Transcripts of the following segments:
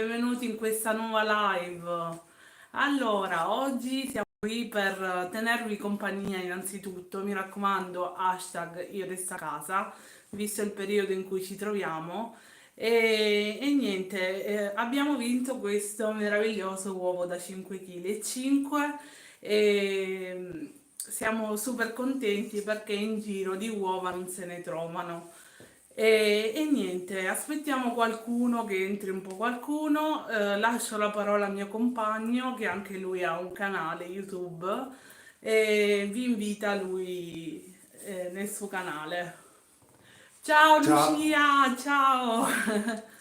Benvenuti in questa nuova live. Allora, oggi siamo qui per tenervi compagnia innanzitutto. Mi raccomando, hashtag io resto a casa, visto il periodo in cui ci troviamo. E niente, abbiamo vinto questo meraviglioso uovo da 5,5 kg e siamo super contenti perché in giro di uova non se ne trovano. E niente, aspettiamo qualcuno che entri un po' qualcuno. Lascio la parola al mio compagno che anche lui ha un canale YouTube e vi invita lui nel suo canale. Ciao Ciao, Lucia, ciao!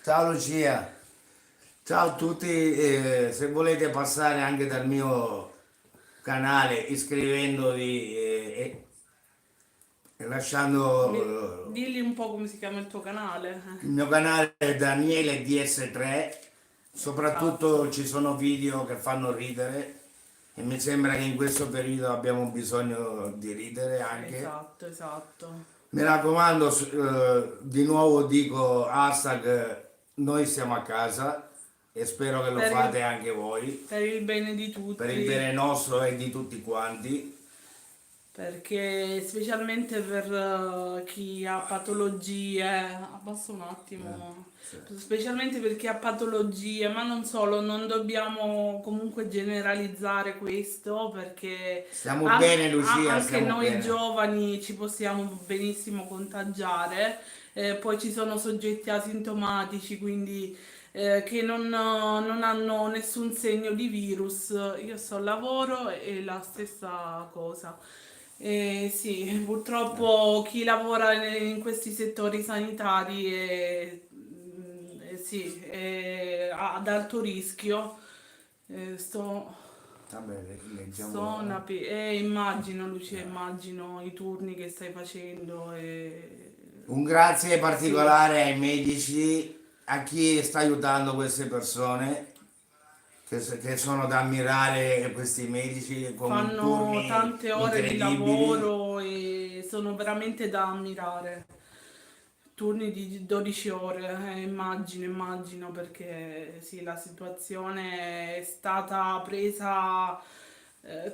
ciao Lucia, ciao a tutti. Se volete passare anche dal mio canale iscrivendovi e lasciando Digli un po' come si chiama il tuo canale. il mio canale è Daniele DS3, Esatto, soprattutto ci sono video che fanno ridere e mi sembra che in questo periodo abbiamo bisogno di ridere anche. esatto, esatto. Mi raccomando, di nuovo dico hashtag noi siamo a casa e spero che lo Per il, fate anche voi, per il bene di per il bene tutti. nostro e di tutti quanti. Perché specialmente per chi ha patologie, abbassa un attimo, Sì. specialmente per chi ha patologie, ma non solo, non dobbiamo comunque generalizzare questo perché Stiamo bene Lucia, anche stiamo noi bene. giovani ci possiamo benissimo contagiare, poi ci sono soggetti asintomatici, quindi che non hanno nessun segno di virus. Io sto al lavoro e la stessa cosa. Sì, purtroppo chi lavora in questi settori sanitari sì, è ad alto rischio. Eh, sto, Vabbè, sto leggiamo. immagino, Lucia, immagino i turni che stai facendo. Un grazie Sì. particolare ai medici, a chi sta aiutando queste persone, che sono da ammirare questi medici con Fanno turni tante ore di incredibili. lavoro e sono veramente da ammirare. Turni di 12 ore, immagino, perché sì, la situazione è stata presa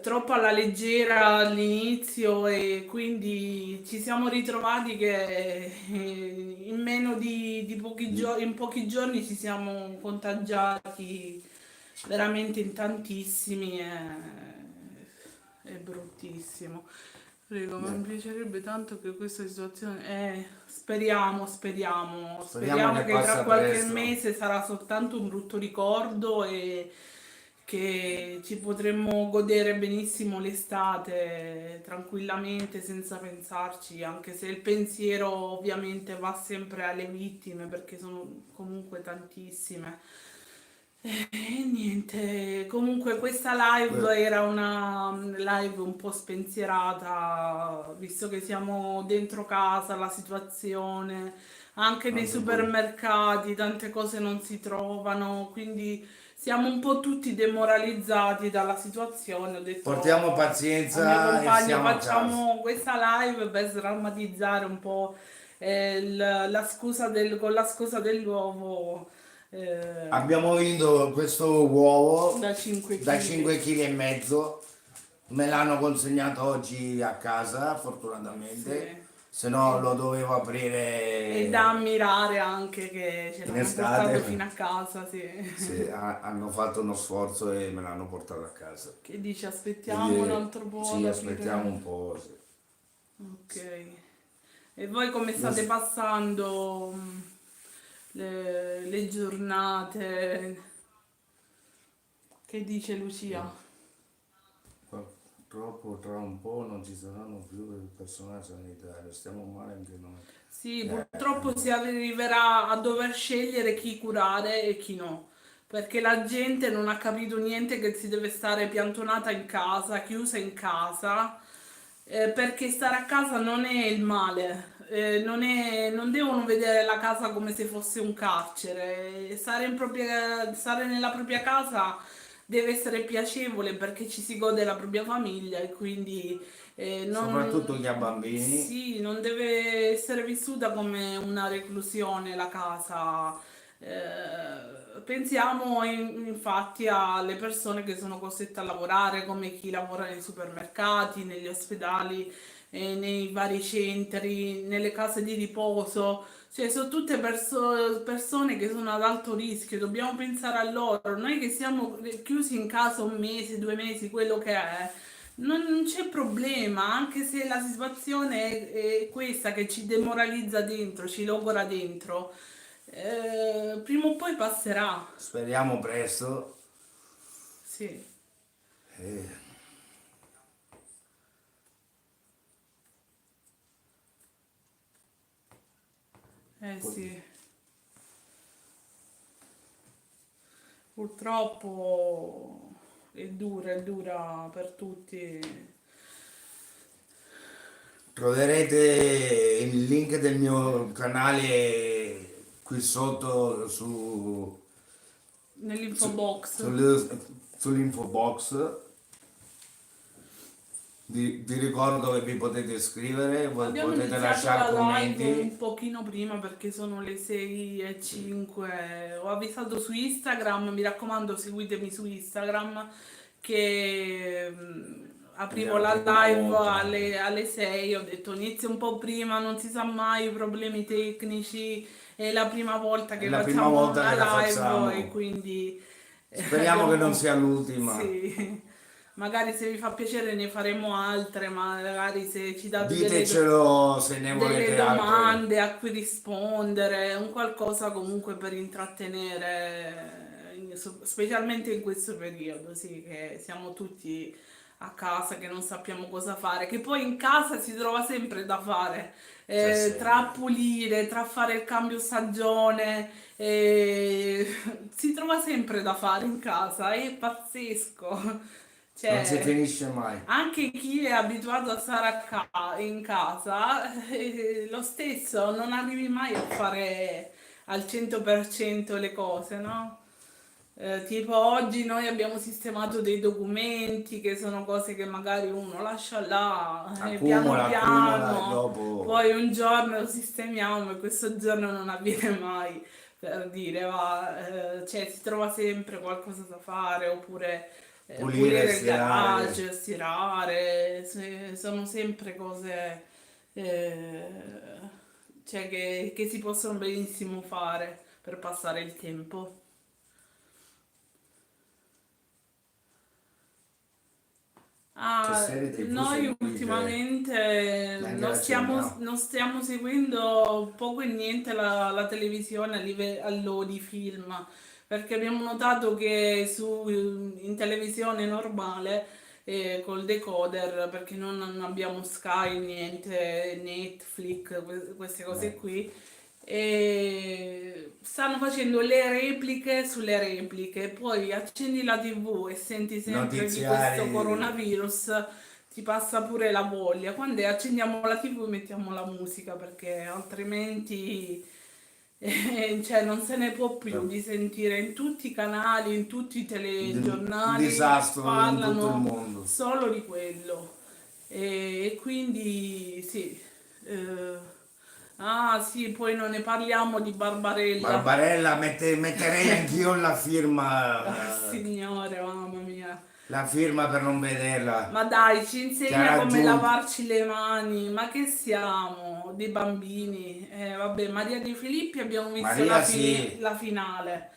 troppo alla leggera all'inizio e quindi ci siamo ritrovati che in meno di pochi giorni, in pochi giorni ci siamo contagiati veramente in tantissimi è bruttissimo. Prego, ma mi piacerebbe tanto che questa situazione... Speriamo speriamo che che tra passa qualche presto. mese sarà soltanto un brutto ricordo e che ci potremmo godere benissimo l'estate tranquillamente senza pensarci, anche se il pensiero ovviamente va sempre alle vittime perché sono comunque tantissime. E niente, comunque questa live Que- era una live un po' spensierata, visto che siamo dentro casa, la situazione, anche nei Anche qui. supermercati, tante cose non si trovano, quindi siamo un po' tutti demoralizzati dalla situazione. Ho Portiamo detto al mio pazienza e compagno stiamo a casa. facciamo questa live per sdrammatizzare un po' la scusa con la scusa dell'uovo. Abbiamo vinto questo uovo Da 5 da kg. 5,5 kg. Me l'hanno consegnato oggi a casa, Sì. fortunatamente, se no lo dovevo E da aprire ammirare anche che ce in l'hanno portato fino estate. a casa, sì. Sì, hanno fatto uno sforzo e me l'hanno portato a casa. Che dici, aspettiamo un Quindi altro po' ad sì, aspettiamo aprire? un po'. Sì. Ok. E voi come Io state passando le giornate? Che dice Lucia? purtroppo tra un po' non ci saranno più il personale sanitario, stiamo male anche noi. Sì, Un purtroppo si po'. arriverà a dover scegliere chi curare e chi no, perché la gente non ha capito niente che si deve stare piantonata in casa, chiusa in casa, perché stare a casa non è il male, non devono vedere la casa come se fosse un carcere, stare nella propria casa deve essere piacevole perché ci si gode la propria famiglia e quindi Soprattutto chi ha bambini. sì, non deve essere vissuta come una reclusione la casa. Pensiamo infatti alle persone che sono costrette a lavorare, come chi lavora nei supermercati, negli ospedali, nei vari centri, nelle case di riposo, cioè sono tutte persone che sono ad alto rischio, dobbiamo pensare a loro. Noi che siamo chiusi in casa un mese, 2 mesi, quello che è. Non c'è problema, anche se la situazione è questa che ci demoralizza dentro, ci logora dentro, prima o poi passerà. Speriamo presto. Sì, Eh, eh sì, purtroppo è dura per tutti. Troverete il link del mio canale qui sotto Nell'info su- box. sull'info box. Vi ricordo dove vi potete iscrivere, Abbiamo potete iniziato lasciare la live un commenti. pochino prima perché sono le 6:05. Ho avvisato su Instagram, mi raccomando, seguitemi su Instagram che È aprivo la la prima live volta. alle 6. Ho detto inizio un po' prima, non si sa mai, problemi tecnici. È la prima volta È che la prima facciamo volta che la una live e facciamo. quindi Speriamo che non abbiamo... sia l'ultima. Sì. Magari se vi fa piacere ne faremo altre, magari se ci date Ditecelo se ne delle volete altre. domande a cui rispondere, un qualcosa comunque per intrattenere, specialmente in questo periodo, sì, che siamo tutti a casa, che non sappiamo cosa fare, che poi in casa si trova sempre da fare, C'è tra sempre. pulire, tra fare il cambio stagione, si trova sempre da fare in casa, è pazzesco. Non si Cioè, finisce mai. anche chi è abituato a stare in casa, lo stesso, non arrivi mai a fare al 100% le cose, no? Tipo oggi noi abbiamo sistemato dei documenti che sono cose che magari uno lascia là, piano Accumula e piano, dopo poi un giorno lo sistemiamo e questo giorno non avviene mai, per dire, va, cioè si trova sempre qualcosa da fare, oppure pulire, pulire il stirare. garage, stirare, sono sempre cose eh, cioè che si possono benissimo fare per passare il tempo. Che Ah, serie TV noi seguite? ultimamente Neanche la accenniamo. non stiamo seguendo poco e niente la televisione a livello di film, perché abbiamo notato che in televisione normale, col decoder, perché non abbiamo Sky, niente, Netflix, queste cose Eh, qui, e stanno facendo le repliche sulle repliche, poi accendi la TV e senti sempre di questo Notiziari. coronavirus, ti passa pure la voglia. Quando accendiamo la TV mettiamo la musica perché altrimenti cioè, non se ne può più di sentire in tutti i canali, in tutti i Un telegiornali disastro in tutto il parlano mondo. solo di quello. E quindi sì. Ah sì, poi non ne parliamo di Barbarella. Barbarella, metterei anch'io Ah, eh, signore, mamma mia. la firma per non vederla. Ma dai, ci Che ha insegna come raggiunto. lavarci le mani. Ma che siamo? Dei bambini. Vabbè, Maria De Filippi abbiamo visto Maria sì, la finale.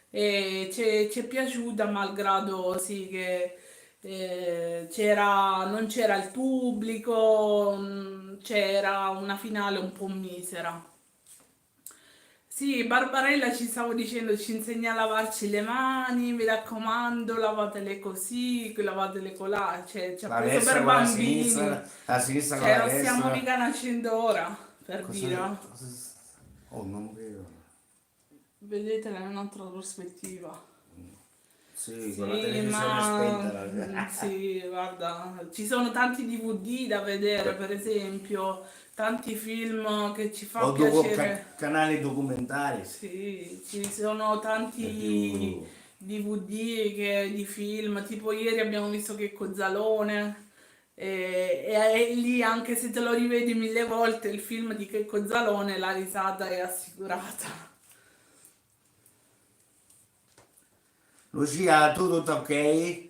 E ci è piaciuta, malgrado sì che non c'era il pubblico, c'era una finale un po' misera. Sì, Barbarella ci stavo dicendo, ci insegna a lavarci le mani, mi raccomando, lavatele così, lavatele colà, cioè ci ha la preso destra per con bambini, la sinistra con cioè la non stiamo destra. mica nascendo ora, per Cosa, dire, eh. Oh, non vedo. Vedetela in un'altra prospettiva. Sì, con la Sì, televisione ma spenta. sì, guarda, ci sono tanti DVD da vedere, per esempio, tanti film che ci fa O piacere. canali documentari. Sì, ci sono È tanti più... DVD di film, tipo ieri abbiamo visto che Cozzalone, e lì anche se te lo rivedi 1000 volte il film di Checco Zalone, la risata è assicurata. Lucia, tu tutto ok?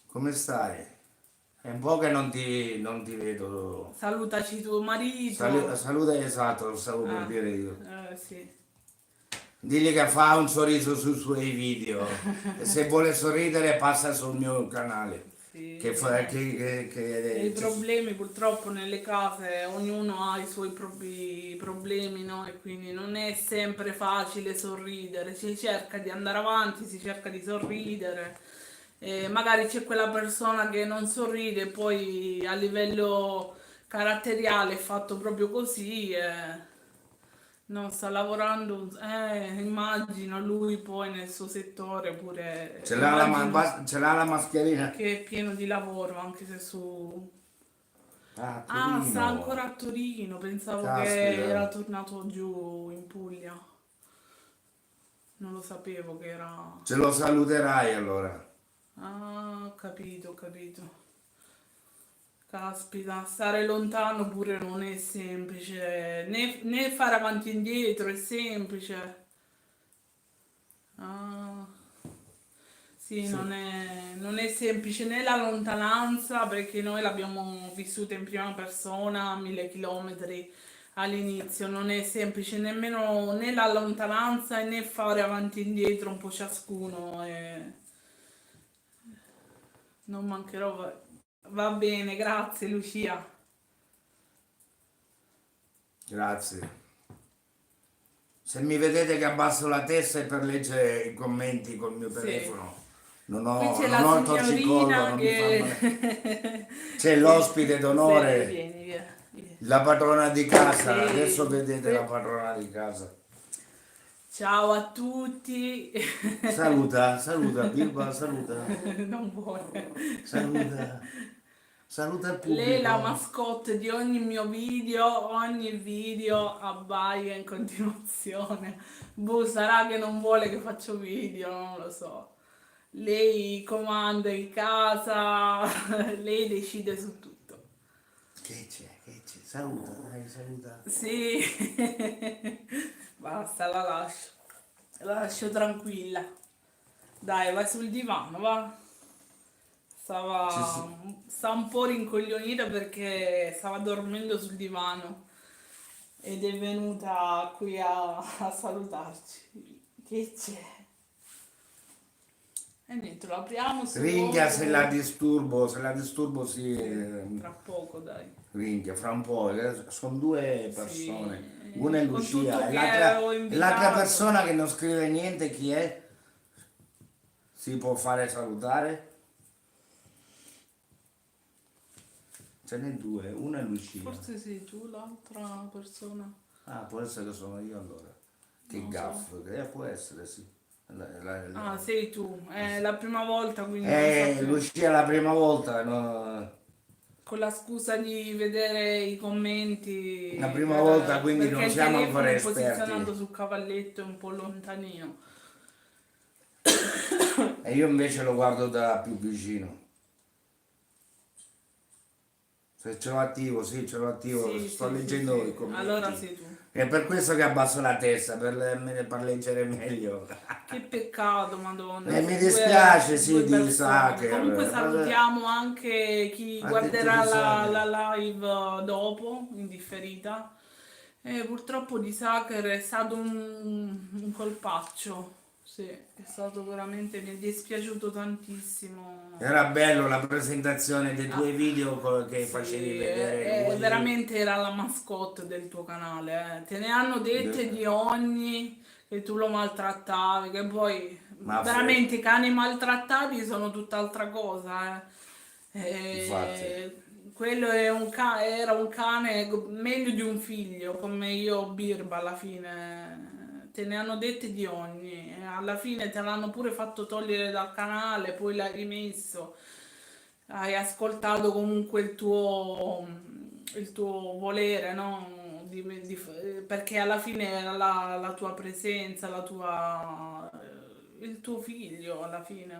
Come stai? È un po' che non ti vedo. Salutaci tuo marito. Saluta, esatto, lo stavo per Ah, dire io. sì. Digli che fa un sorriso sui suoi video. E se vuole sorridere passa sul mio canale. Sì, Che, fa, e i che problemi purtroppo nelle case, ognuno ha i suoi propri problemi, no? E quindi non è sempre facile sorridere, si cerca di andare avanti, si cerca di sorridere. E magari c'è quella persona che non sorride, poi a livello caratteriale è fatto proprio così. Non sta lavorando, immagino lui poi nel suo settore pure, immagino ce l'ha la mascherina. che è pieno di lavoro anche se su... Ah, Ah, sta Torino. ancora a Torino, pensavo che Caspita. era tornato giù in Puglia, non lo sapevo che era... Ce lo saluterai allora. Ah, ho capito, ho capito. Caspita, stare lontano pure non è semplice, né fare avanti e indietro è semplice. Ah. Sì, Sì. non è semplice né la lontananza perché noi l'abbiamo vissuta in prima persona a 1000 chilometri all'inizio, non è semplice nemmeno né la lontananza né fare avanti e indietro un po' ciascuno. Non mancherò. Va bene, grazie Lucia. Grazie. Se mi vedete che abbasso la testa è per leggere i commenti col mio Sì. telefono. Qui c'è Non la ho il torcicollo, signorina non mi fa che... male. C'è che... l'ospite Sì, d'onore, vieni, via. Vieni. la padrona di casa. Adesso Sì, vedete la padrona di casa. ciao a tutti. Saluta, saluta, Bilba, saluta, Non vuole. saluta, saluta il Lei è la pubblico. mascotte di ogni video abbaia in continuazione. Boh, sarà che non vuole che faccio video, non lo so. Lei comanda in casa, lei decide su tutto. Che c'è, che c'è? Saluta, dai, saluta. Sì, basta, la lascio. La lascio tranquilla. Dai, vai sul divano, va. Ci s- Stava un po' rincoglionita perché stava dormendo sul divano ed è venuta qui a salutarci. Che c'è? E niente, lo apriamo se Ringhia vuoi. se la disturbo sì, Sì, tra poco, dai. ringhia, fra un po', sono due persone, una è Sì, con Lucia tutto e che ho l'altra invitato. persona che non scrive niente, chi è? Si può fare salutare? Ce n'è due, una è Lucia. Forse sei tu l'altra persona. Ah, può essere che sono io allora. Non Che lo so. gaff, può essere, sì. Ah, sei tu. È la prima volta, quindi non so più. Lucia è la prima volta, no? Con la scusa di vedere i La commenti prima volta, quindi perché non il siamo telefono ancora è posizionato esperti. sul cavalletto è un po' lontanino. E io invece lo guardo da più vicino. Se ce l'ho attivo, sì, ce l'ho attivo, Sì, sto sì, sì, leggendo i sì. Allora commenti. sei tu. È per questo che abbasso la testa, per leggere meglio. Che peccato, Madonna, E mi dispiace, sì, due di persone. Sacher. Comunque salutiamo anche chi Ha detto guarderà di Sacher. la live dopo, in differita. E purtroppo di Sacher è stato un colpaccio. Sì, è stato veramente, mi è dispiaciuto tantissimo. Era bello la presentazione dei tuoi Ah, video che facevi sì, vedere lui. veramente era la mascotte del tuo canale. Te ne hanno dette di ogni che tu lo maltrattavi, che poi Ma veramente i cani maltrattati sono tutt'altra cosa. infatti, Quello è era un cane meglio di un figlio, come io Birba alla fine. Te ne hanno dette di ogni. E alla fine te l'hanno pure fatto togliere dal canale, poi l'hai rimesso. Hai ascoltato comunque il tuo volere, no? Perché alla fine era la tua presenza, il tuo figlio, alla fine,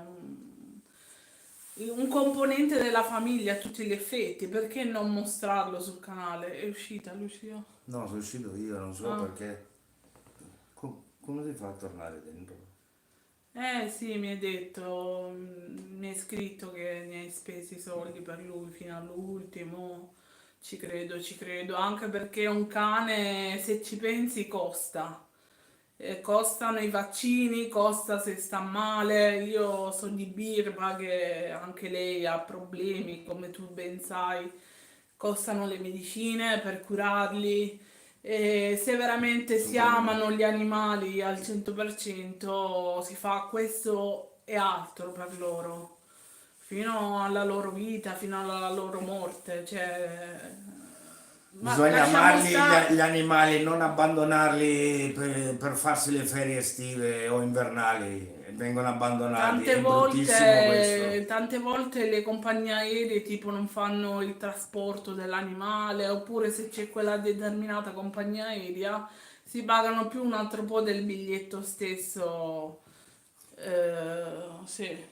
un componente della famiglia a tutti gli effetti. Perché non mostrarlo sul canale? È uscita Lucia? no, sono uscito io, non so Ah. perché. Come si fa a tornare dentro? Eh sì, mi hai detto, mi hai scritto che ne hai spesi i soldi per lui fino all'ultimo. Ci credo, anche perché un cane, se ci pensi, costa. Costano i vaccini, costa se sta male. Io so di Birba che anche lei ha problemi, come tu ben sai, costano le medicine per curarli. E se veramente si Assolutamente. amano gli animali al 100%, si fa questo e altro per loro, fino alla loro vita, fino alla loro morte. Cioè, ma Bisogna lasciamo amarli stare. gli animali, non abbandonarli per farsi le ferie estive o invernali, vengono abbandonati, è bruttissimo questo. Tante volte le compagnie aeree tipo non fanno il trasporto dell'animale, oppure se c'è quella determinata compagnia aerea si pagano più un altro po' del biglietto stesso. Sì.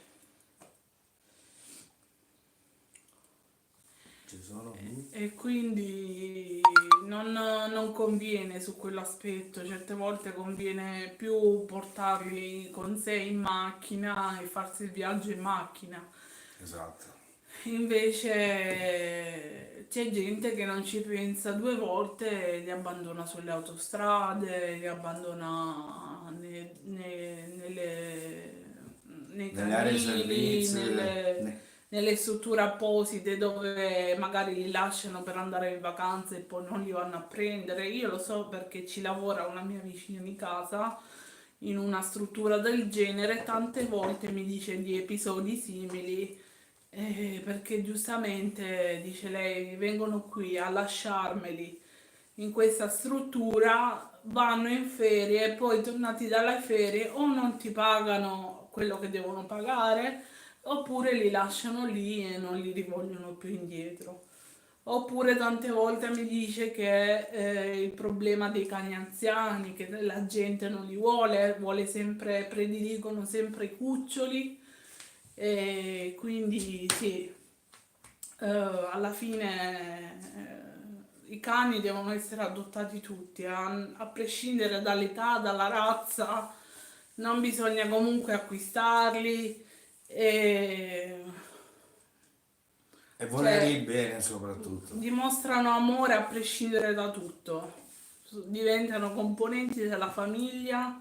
Ci sono? E quindi non conviene su quell'aspetto, certe volte conviene più portarli con sé in macchina e farsi il viaggio in macchina. Esatto. Invece c'è gente che non ci pensa due volte, e li abbandona sulle autostrade, li abbandona nei Nelle aree canili, servizi, nelle strutture apposite dove magari li lasciano per andare in vacanza e poi non li vanno a prendere. Io lo so perché ci lavora una mia vicina di casa in una struttura del genere, tante volte mi dice di episodi simili, perché giustamente, dice lei, vengono qui a lasciarmeli in questa struttura, vanno in ferie e poi tornati dalle ferie o non ti pagano quello che devono pagare, oppure li lasciano lì e non li rivogliono più indietro. Oppure tante volte mi dice che il problema dei cani anziani, che la gente non li vuole, vuole sempre, prediligono sempre i cuccioli, e quindi sì, alla fine i cani devono essere adottati tutti, a prescindere dall'età, dalla razza, non bisogna comunque acquistarli. E e volerli cioè, bene soprattutto. dimostrano amore a prescindere da tutto, diventano componenti della famiglia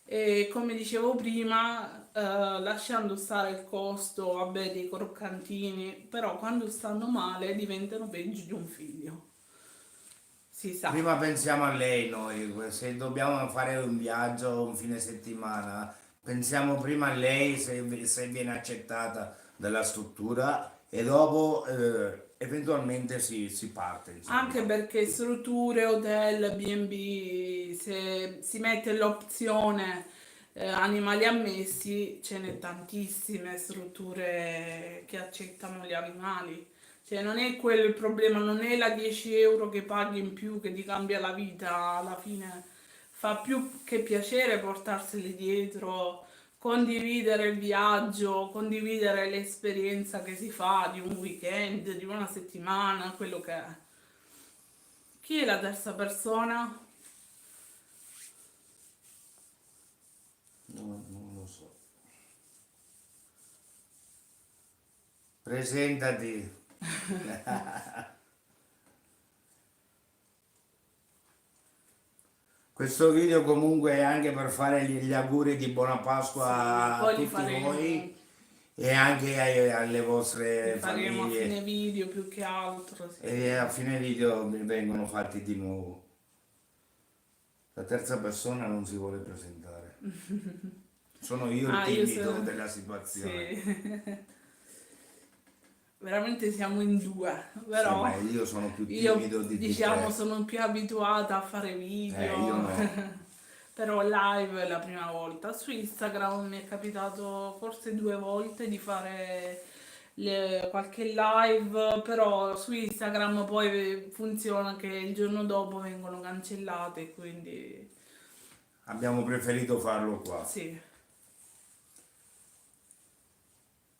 e come dicevo prima, lasciando stare il costo, vabbè, dei croccantini, però quando stanno male diventano peggio di un figlio, si sa. Prima pensiamo a lei noi, se dobbiamo fare un viaggio un fine settimana, pensiamo prima a lei se viene accettata dalla struttura e dopo eventualmente si parte, Anche insomma. perché strutture, hotel, B&B, se si mette l'opzione animali ammessi, ce n'è tantissime strutture che accettano gli animali. Cioè non è quello il problema, non è la 10 euro che paghi in più che ti cambia la vita, alla fine fa più che piacere portarseli dietro, condividere il viaggio, condividere l'esperienza che si fa di un weekend, di una settimana, quello che è. Chi è la terza persona? Non lo so. Presentati. Questo video comunque è anche per fare gli auguri di buona Sì, Pasqua a poi tutti voi e anche alle li vostre faremo a fine famiglie. video più che altro, E sì. a fine video mi vengono fatti di nuovo. La terza persona non si vuole presentare. Sono io il Ah, timido della sì. situazione. Veramente siamo in due, Sì, ma però io sono più io timido di diciamo te. sono più abituata a fare Io video, no. però live è la prima volta. Su Instagram mi è capitato forse due volte di fare qualche live, però su Instagram poi funziona che il giorno dopo vengono cancellate, quindi Abbiamo preferito farlo qua. sì.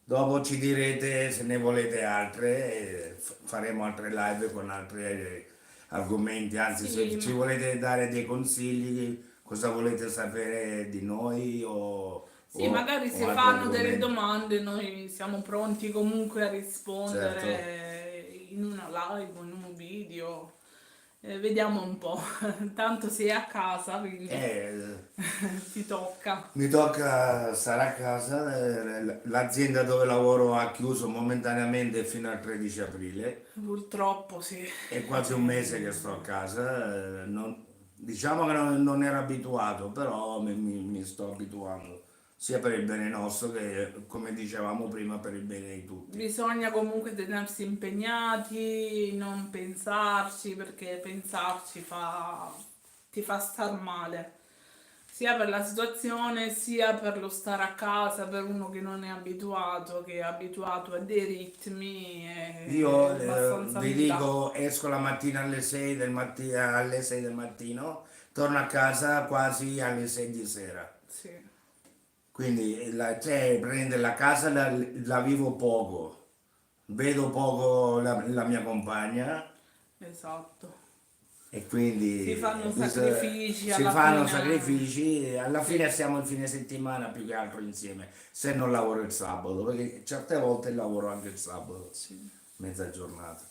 Dopo ci direte se ne volete altre, e faremo altre live con altri argomenti, anzi Sì, se ci volete dare dei consigli, cosa volete sapere di noi o Sì, magari o se altri fanno delle argomenti. domande noi siamo pronti comunque a Certo. rispondere in una live o in un video. Vediamo un po'. Tanto sei a casa, quindi Eh, ti tocca. Mi tocca stare a casa, l'azienda dove lavoro ha chiuso momentaneamente fino al 13 aprile, Purtroppo sì. è quasi un mese che sto a casa, diciamo che non ero abituato, però mi sto abituando, sia per il bene nostro che, come dicevamo prima, per il bene di tutti. Bisogna comunque tenersi impegnati, non pensarci, perché pensarci ti fa star male, sia per la situazione, sia per lo stare a casa, per uno che non è abituato, che è abituato a dei ritmi, è Io abbastanza vi nuda. dico, esco la mattina alle 6 del mattino, torno a casa quasi alle 6 di sera. Sì, Quindi cioè, prende la casa la vivo poco, vedo poco la mia compagna esatto. e Si quindi fanno sacrifici si alla fanno fine. sacrifici e alla Sì. fine siamo il fine settimana più che altro insieme, se non lavoro il sabato, perché certe volte lavoro anche il sabato, Sì. mezza giornata.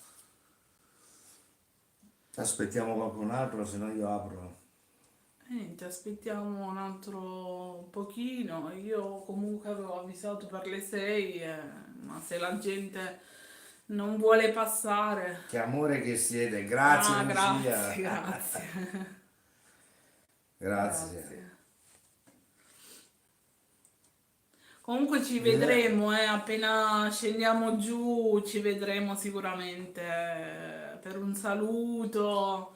Aspettiamo qualcun altro, se no io apro. Niente, aspettiamo un altro pochino. Io comunque avevo avvisato per le 6, ma se la gente non vuole passare. Che amore che siete, grazie Ah, grazie, Lucia. grazie. Grazie. Grazie. Comunque ci Eh, vedremo, appena scendiamo giù ci vedremo sicuramente per un saluto.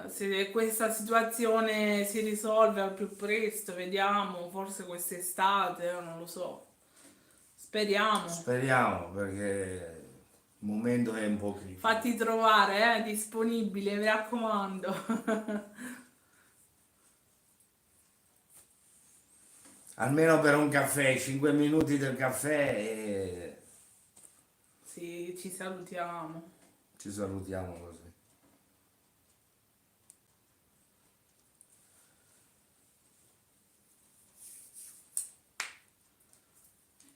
Se questa situazione si risolve al più presto, vediamo, forse quest'estate, non lo so. Speriamo. Speriamo perché il momento è un po' critico. Fatti trovare, disponibile, mi raccomando. Almeno per un caffè, 5 minuti del caffè e Sì, ci salutiamo. ci salutiamo così.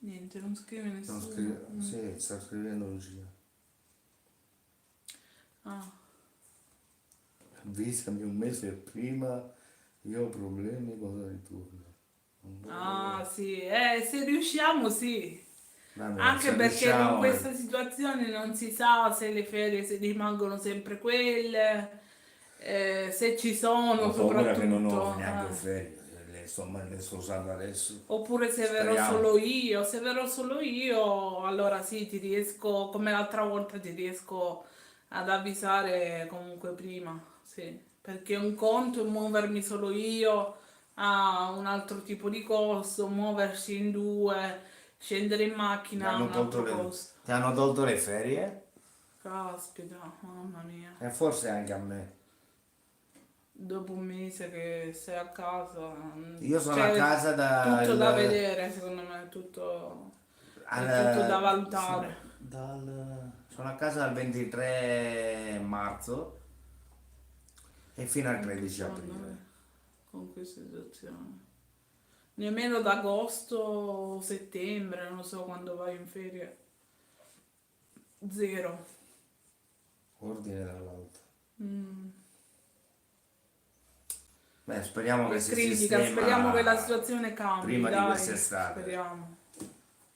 Niente, non scrive nessuno. Sì, sta scrivendo Lucia. Ah. Avvisami un mese prima, io ho problemi con il ritorno. Non voglio Ah, vedere. sì, se riusciamo, sì. Vabbè, Anche se perché con riusciamo, questa situazione non si sa se le ferie se rimangono sempre quelle, se ci sono ho paura che non ho soprattutto, neanche ferie, le sto usando adesso. oppure se verrò Speriamo. solo io. Se verrò solo io, allora sì, ti riesco, come l'altra volta, ti riesco ad avvisare comunque prima, sì. Perché un conto è muovermi solo io ha un altro tipo di costo, muoversi in due, scendere in macchina ha un altro costo. Ti hanno tolto le ferie? Caspita, mamma mia. E forse anche a me. Dopo un mese che sei a casa, Io sono a c'è casa tutto da vedere, secondo me, è tutto da valutare. sono a casa dal 23 marzo e fino al Anche 13 secondo me, aprile. con questa situazione. Nemmeno ad agosto o settembre, non so quando vai in ferie. Zero. Ordine dall'alto. Mm. Beh, speriamo che È si critica, speriamo che la sistema situazione cambi, prima di dai, quest'estate. speriamo.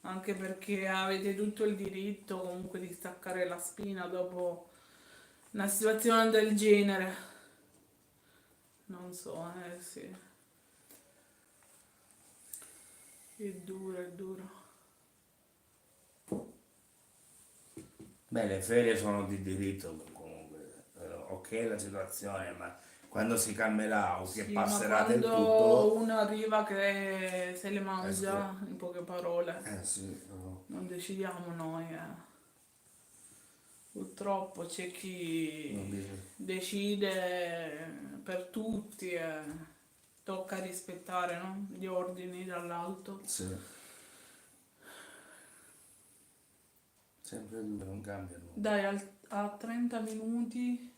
Anche perché avete tutto il diritto comunque di staccare la spina dopo una situazione del genere. Non so, sì, è duro, è duro. Beh, le ferie sono di diritto comunque. Ok la situazione, ma quando si calmerà o che Sì, ma passerà del quando tutto, uno arriva che se le esco. mangia, in poche parole, Eh sì, no. non decidiamo noi, eh. Purtroppo c'è Non chi bisogna. decide per tutti e tocca rispettare, no? Gli ordini dall'alto. Sì, sempre due, non cambiano. Dai, a 30 minuti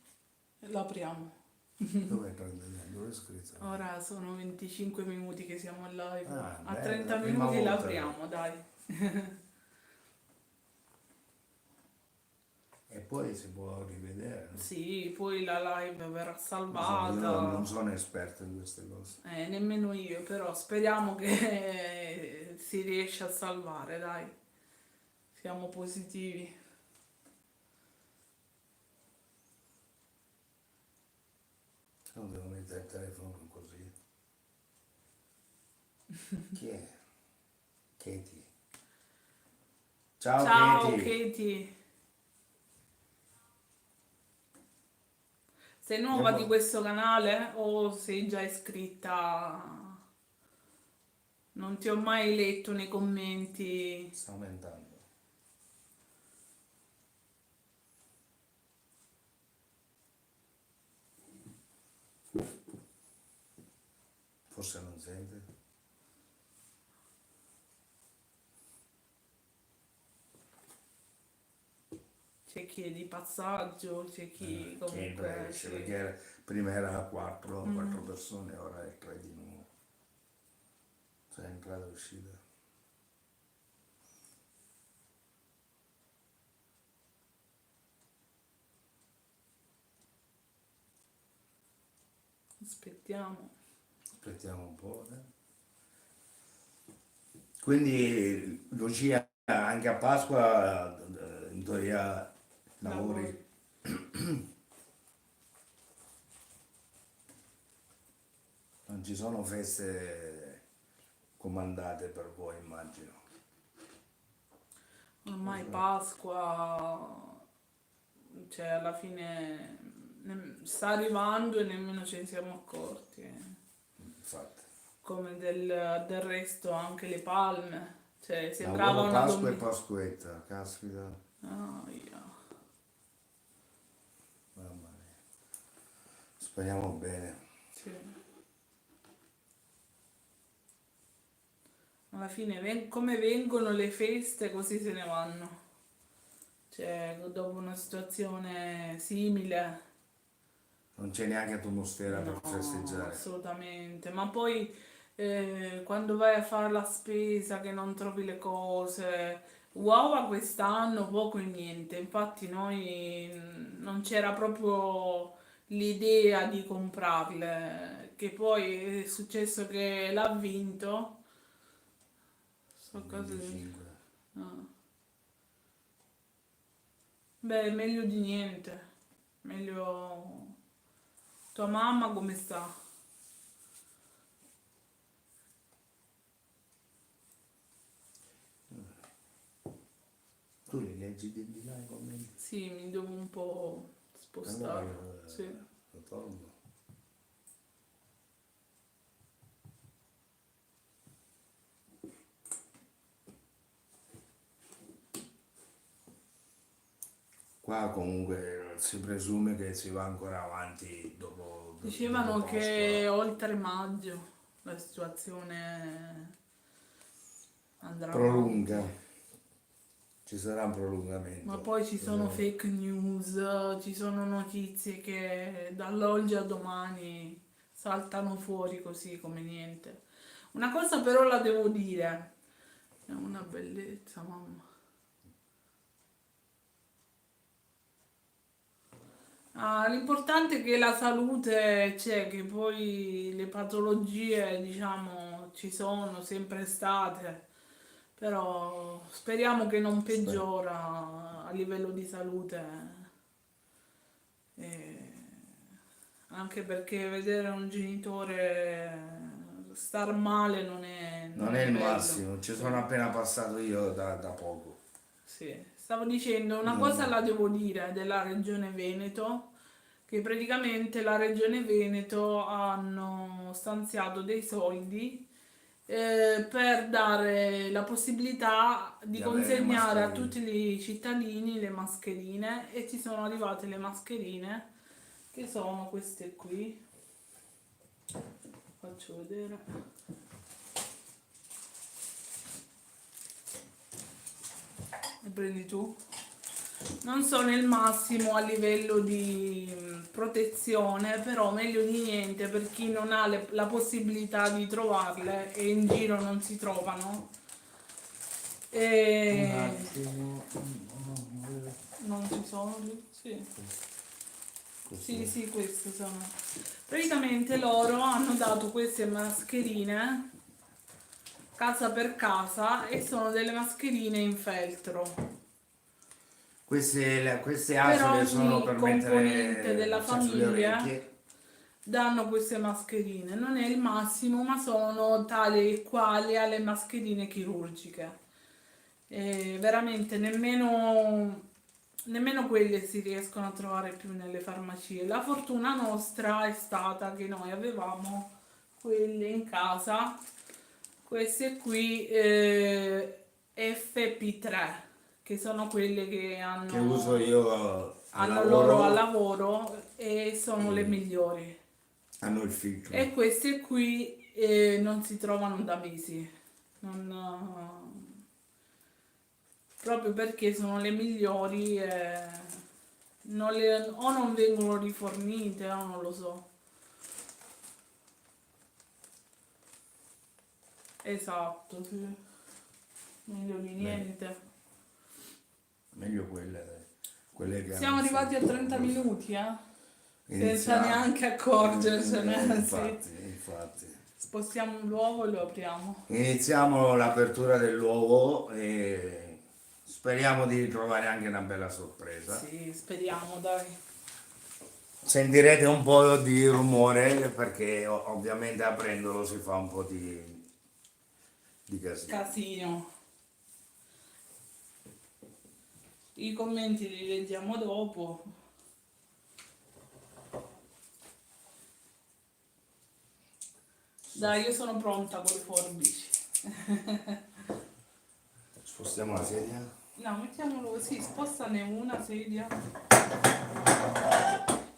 l'apriamo. Dove è 32? Dove è scritto? Ora sono 25 minuti che siamo in live. Ah, A beh, 30 la prima minuti la volta. apriamo, dai. E poi si può rivedere, no? Sì, poi la live verrà Io non salvata. sono esperto in queste cose. Nemmeno io, però speriamo che si riesca a salvare, dai. Siamo positivi. Non devo mettere il telefono così. Chi è? Katie. Ciao Ciao Katie. Katie, sei nuova di Devo- questo canale o sei già iscritta? Non ti ho mai letto nei commenti. Sta aumentando. Forse non sente. C'è chi è di passaggio, c'è chi Che entra e comunque esce, sì. prima era 4 Mm. persone, ora è 3 di nuovo. Cioè entrata e uscita. Aspettiamo. Aspettiamo un po'. Quindi Lucia, anche a Pasqua in teoria Lavoro. lavori, non ci sono feste comandate per voi, immagino. Ormai Pasqua, cioè alla fine sta arrivando e nemmeno ce ne siamo accorti. Infatti. Come del resto anche le palme. Cioè sembrava Lavoro una Pasqua e domenica. Pasquetta, caspita, Ah, yeah. mamma mia. Speriamo bene. Sì. Alla fine come vengono le feste così se ne vanno. Cioè, dopo una situazione simile, Non c'è neanche atmosfera per no, festeggiare. assolutamente. Ma poi quando vai a fare la spesa che non trovi le cose, uova quest'anno poco e niente. Infatti noi non c'era proprio l'idea di comprarle, che poi è successo che l'ha vinto. So cose di... 25. ah. Beh, meglio di niente. Meglio... Tua mamma come sta? Tu li leggi di là i commenti? Sì, mi devo un po' Allora spostare. Sì. lo tolgo. Qua comunque si presume che si va ancora avanti dopo Dicevano che Pasqua. oltre maggio la situazione andrà Prolunga, avanti. ci sarà un Ma prolungamento. poi ci sono fake news, ci sono notizie che dall'oggi a domani saltano fuori così come niente. Una cosa però la devo dire, è una bellezza, mamma. Ah, l'importante è che la salute c'è, che poi le patologie, diciamo, ci sono sempre state, però speriamo che non Spero. peggiora a livello di salute. eh, Anche perché vedere un genitore star male non Non è è il bello. massimo, ci Sì. sono appena passato io da poco. Sì, stavo dicendo una cosa Non- la devo dire della Regione Veneto, che praticamente la Regione Veneto hanno stanziato dei soldi per dare la possibilità di di avere le consegnare a mascherine. tutti i cittadini le mascherine e ci sono arrivate le mascherine che sono queste qui. Faccio vedere. Le prendi tu? non sono il massimo a livello di protezione, però meglio di niente per chi non ha la possibilità di trovarle e in giro non si trovano. Un E attimo. non ci sono lì? Sì. Sì, Così. sì, queste sono. Praticamente loro hanno dato queste mascherine casa per casa e sono delle mascherine in feltro. Queste Per asole sono ogni per componente della mettere, cioè, sulle famiglia orecchie. danno queste mascherine. Non è il massimo, ma sono tali e quali alle mascherine chirurgiche. E veramente nemmeno quelle si riescono a trovare più nelle farmacie. La fortuna nostra è stata che noi avevamo quelle in casa, queste qui FP3, che sono quelle che Che uso io al hanno loro al lavoro lavoro e sono le e migliori. hanno il filtro. E queste qui non si trovano da mesi. Non, proprio perché sono le migliori e o non vengono rifornite o non lo so. Esatto, sì. Meglio di Beh, niente. meglio quelle che hanno Siamo il arrivati a filtro. 30 minuti, senza Iniziamo. neanche accorgercene, sì. Infatti. Spostiamo l'uovo e lo apriamo. Iniziamo l'apertura dell'uovo e speriamo di trovare anche una bella sorpresa. Sì, speriamo, dai. Sentirete un po' di rumore perché ovviamente aprendolo si fa un po' di casino. Casino. I commenti li leggiamo dopo. Dai, io sono pronta con le forbici. Spostiamo la sedia. No, mettiamolo così, spostane una sedia.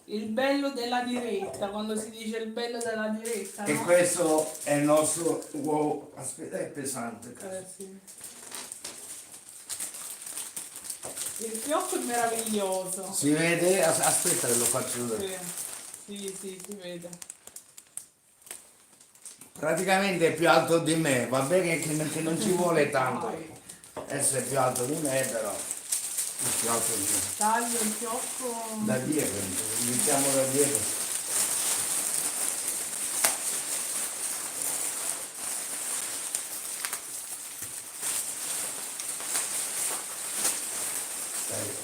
Il bello della diretta, quando si dice il bello della diretta, E no? questo è il nostro uovo. Aspetta, è pesante. Sì. Il fiocco è meraviglioso. Si vede? Aspetta che lo faccio vedere. Sì, sì, sì, si vede. Praticamente è più alto di me, va bene che non ci vuole tanto Dai, essere più alto di me, però è più alto di me. taglio il fiocco. Da dietro, iniziamo da dietro.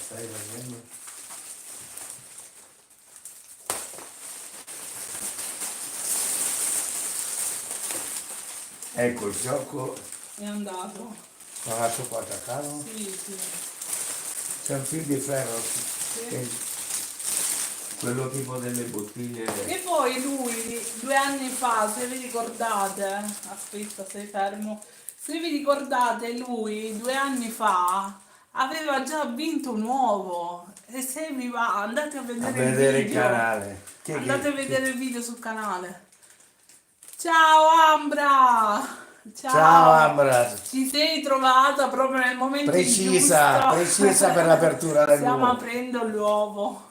Stai facendo? Ecco il fiocco, È andato. lo lascio qua attaccato. Sì, sì. C'è un fil di ferro, Sì. che- quello tipo delle bottiglie. E poi lui 2 anni fa, se vi ricordate, aspetta, stai fermo, se vi ricordate lui 2 anni fa aveva già vinto un uovo e se vi va andate a A vedere il vedere il video, canale. andate a vedere il video sul canale. Ciao Ambra! Ciao Ciao! Ambra, Ci sei trovata proprio nel momento precisa, giusto. precisa per l'apertura Stiamo dell'uovo. aprendo l'uovo.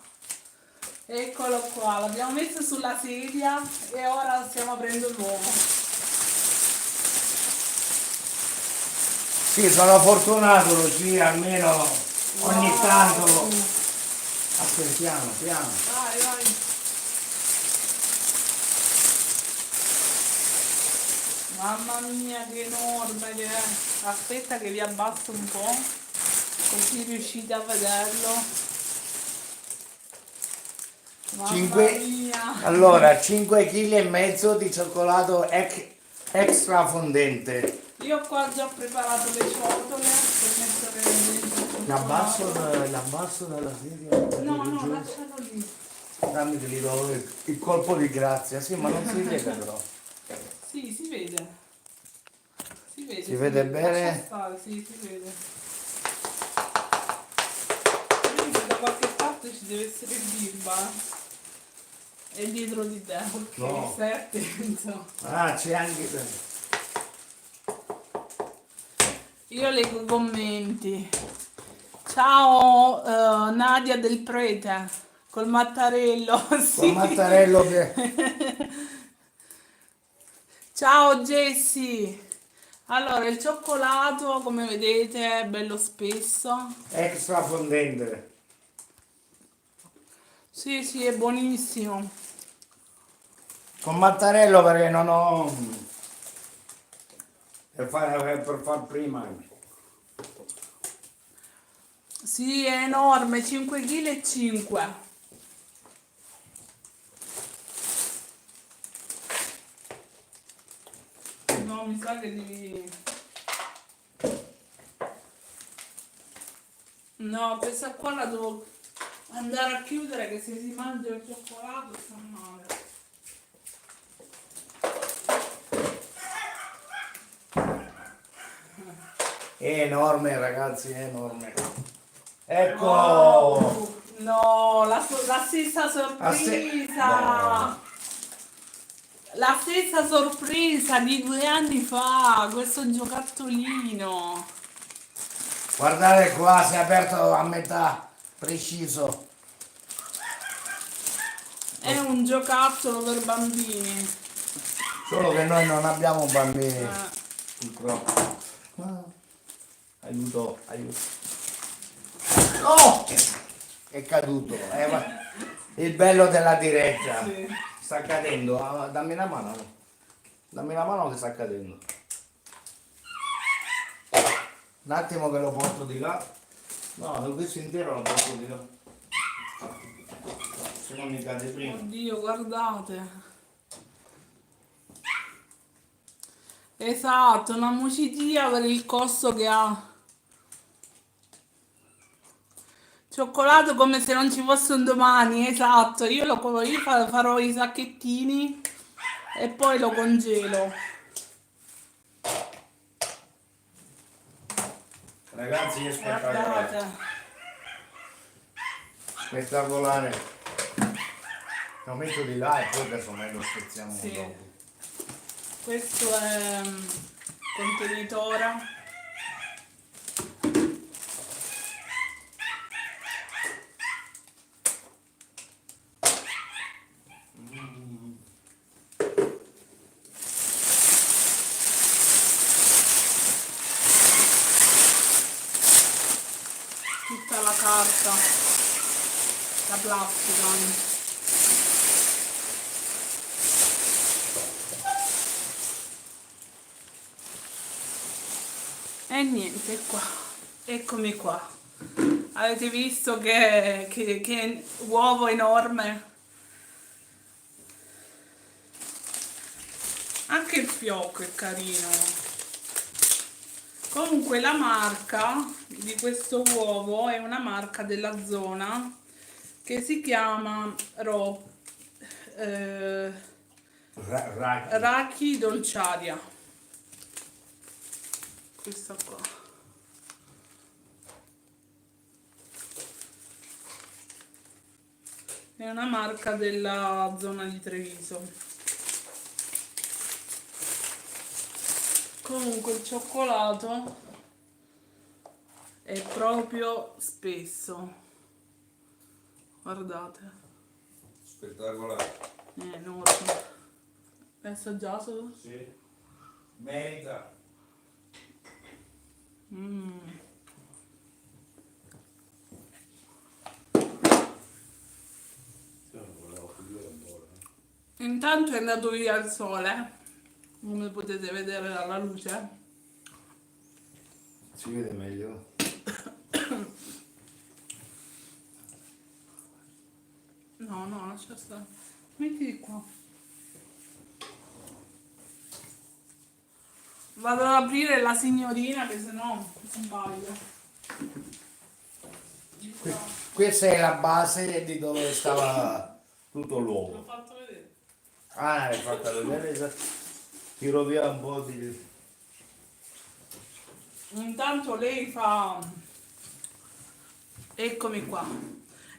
Eccolo qua, l'abbiamo messo sulla sedia e ora stiamo aprendo l'uovo. Sì, sono fortunato, Lucia, almeno ogni Wow. tanto. Aspettiamo, piano. Vai, vai. Mamma mia, che enorme che è. Aspetta che vi abbasso un po', così riuscite a vederlo. Mamma 5, mia. allora, 5,5 kg di cioccolato extra fondente. Io qua già ho preparato le ciotole per mettere dentro il cioccolato. L'abbasso dalla sedia. No, no, lascialo lì. Dammi che gli do il colpo di grazia. Sì, ma non si vede però. Sì, si vede. Si vede. Si vede bene? Lascia stare, sì, si vede. Quindi da qualche parte ci deve essere il bimba. È dietro di te, ok, No. stai attento. Ah, c'è anche. Io leggo i commenti. Ciao Nadia del Prete, col Mattarello, Con sì. Mattarello che Ciao Jessie. Allora, il cioccolato, come vedete, è bello spesso. extra fondente. Sì, sì, è buonissimo. Con Mattarello perché non ho per far prima. Sì, è enorme, 5 kg e 5. No, mi sa che devi... No, questa qua la devo andare a chiudere che se si mangia il cioccolato sta male. È enorme ragazzi, è enorme. Ecco! Wow, no, la stessa A sorpresa. No. La stessa sorpresa di 2 anni fa, questo giocattolino. Guardate qua, si è aperto a metà, preciso. È un giocattolo per bambini. Solo che noi non abbiamo bambini, Eh, purtroppo. Ah, aiuto, aiuto. No! È caduto. Il bello della diretta. sì. Sta cadendo. Ah, dammi la mano. Dammi la mano che sta cadendo. Un attimo che lo porto di là. No, questo intero lo porto di là. Se non mi cade prima. Oddio, guardate. Esatto, una mucitia per il costo che ha. Cioccolato come se non ci fosse un domani, esatto. Farò i sacchettini e poi lo congelo. Ragazzi, è spettacolare. Guardate. Spettacolare. Lo metto di là e poi casomai lo spezziamo Sì. dopo. Questo è contenitore. Tutta la carta, la plastica. E niente, qua. Eccomi qua. Avete visto che uovo enorme? Anche il fiocco è carino. Comunque la marca di questo uovo è una marca della zona che si chiama eh, Raki. Raki Dolciaria. Questa qua. È una marca della zona di Treviso. Comunque il cioccolato è proprio spesso. Guardate, Spettacolare. è enorme. Hai assaggiato? Sì. Merita. Mm. Intanto è andato via il sole, come potete vedere dalla luce. Si vede meglio. No, no, lascia stare. Mettiti qua. Vado ad aprire la signorina che sennò sbaglio. Questa è la base di dove stava tutto L'ho l'uovo. fatto vedere. Ah, l'hai fatta vedere. Tiro via un po' di... Intanto lei fa... Eccomi qua.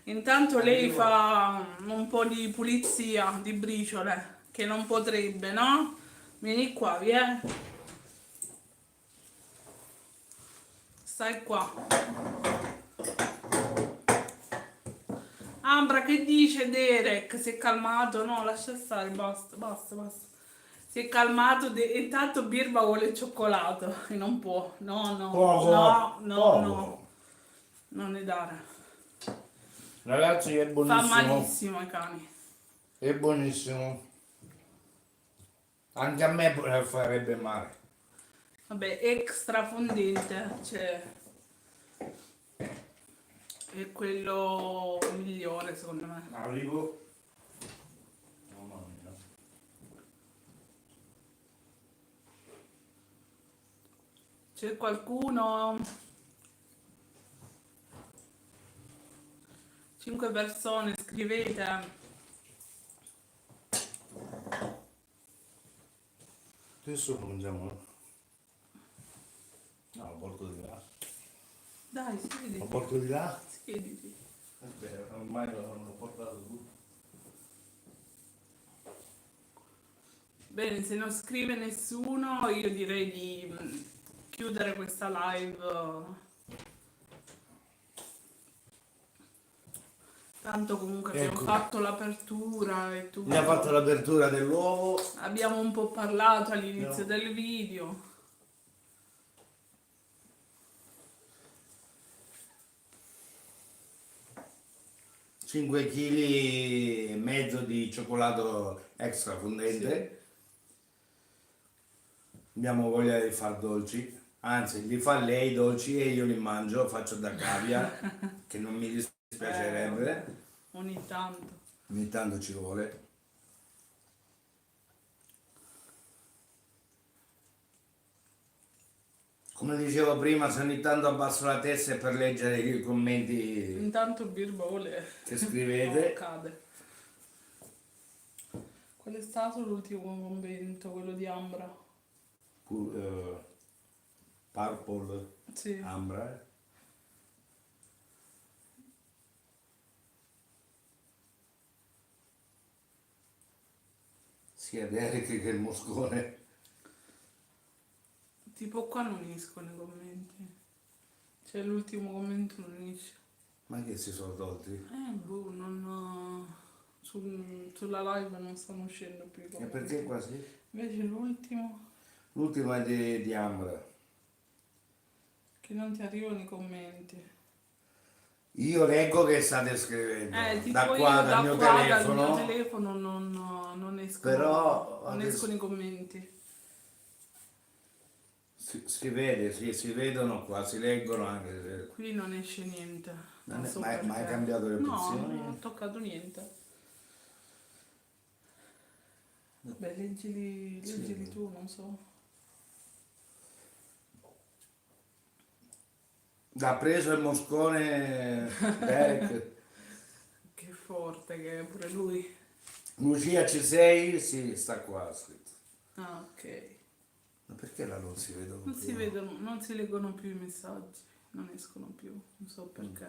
Intanto lei fa un po' di pulizia di briciole, che non potrebbe, no? Vieni qua, vieni. Stai qua. Ambra, che dice Derek? Si è calmato? No, lascia stare, basta, basta, basta. Si è calmato, intanto Birba vuole il cioccolato e non può. No, no, Poco, no, no, no, poco. non ne dare. Ragazzi, è Fa buonissimo. malissimo ai cani. È buonissimo. Anche a me farebbe male. Vabbè, extra fondente, cioè, è quello migliore secondo me. Arrivo. Mamma mia. C'è qualcuno? 5 persone, scrivete. Adesso mangiamo. No, lo porto di là. Dai, Lo siediti, porto di là? siediti. Vabbè, ormai l'ho portato tutto. Bene, se non scrive nessuno, io direi di chiudere questa live. Tanto comunque abbiamo Ecco. fatto l'apertura e tutto. Abbiamo fatto l'apertura dell'uovo. Abbiamo un po' parlato all'inizio No. del video. 5,5 kg di cioccolato extra fondente. Abbiamo voglia di far dolci. Anzi, li fa lei i dolci e io li mangio, faccio da cavia, che non mi dispiacerebbe. Ogni tanto. Ogni tanto ci vuole. Come dicevo prima, se ogni tanto abbasso la testa è per leggere i commenti Intanto Birba vuole. che scrivete. Oh, cade. Qual è stato l'ultimo commento? Quello di Ambra? Purple Sì. Ambra. Sia Derek che il Moscone. Tipo qua non uniscono i commenti. Cioè l'ultimo commento non unisce. Ma che si sono tolti? Boh, non... sulla live non stanno uscendo più i E commenti. perché quasi? Invece l'ultimo, L'ultimo è di Ambra. che non ti arrivano i commenti. Io leggo che state scrivendo. Tipo Da io qua, da dal mio qua, telefono. dal mio telefono non escono, Però non adesso- escono i commenti. Si vede, si vedono qua, si leggono anche se... Qui non esce niente. Non so Ma hai perché. cambiato le No, opzioni? non ho toccato niente. Vabbè, leggili Sì. tu, non so. L'ha preso il Moscone Derek. Che forte che è pure lui. Lucia ci sei? Sì, sta qua scritto. Ah, ok. Ma perché là non si vedono Non più? si vedono, non si leggono più i messaggi, non escono più, non so perché.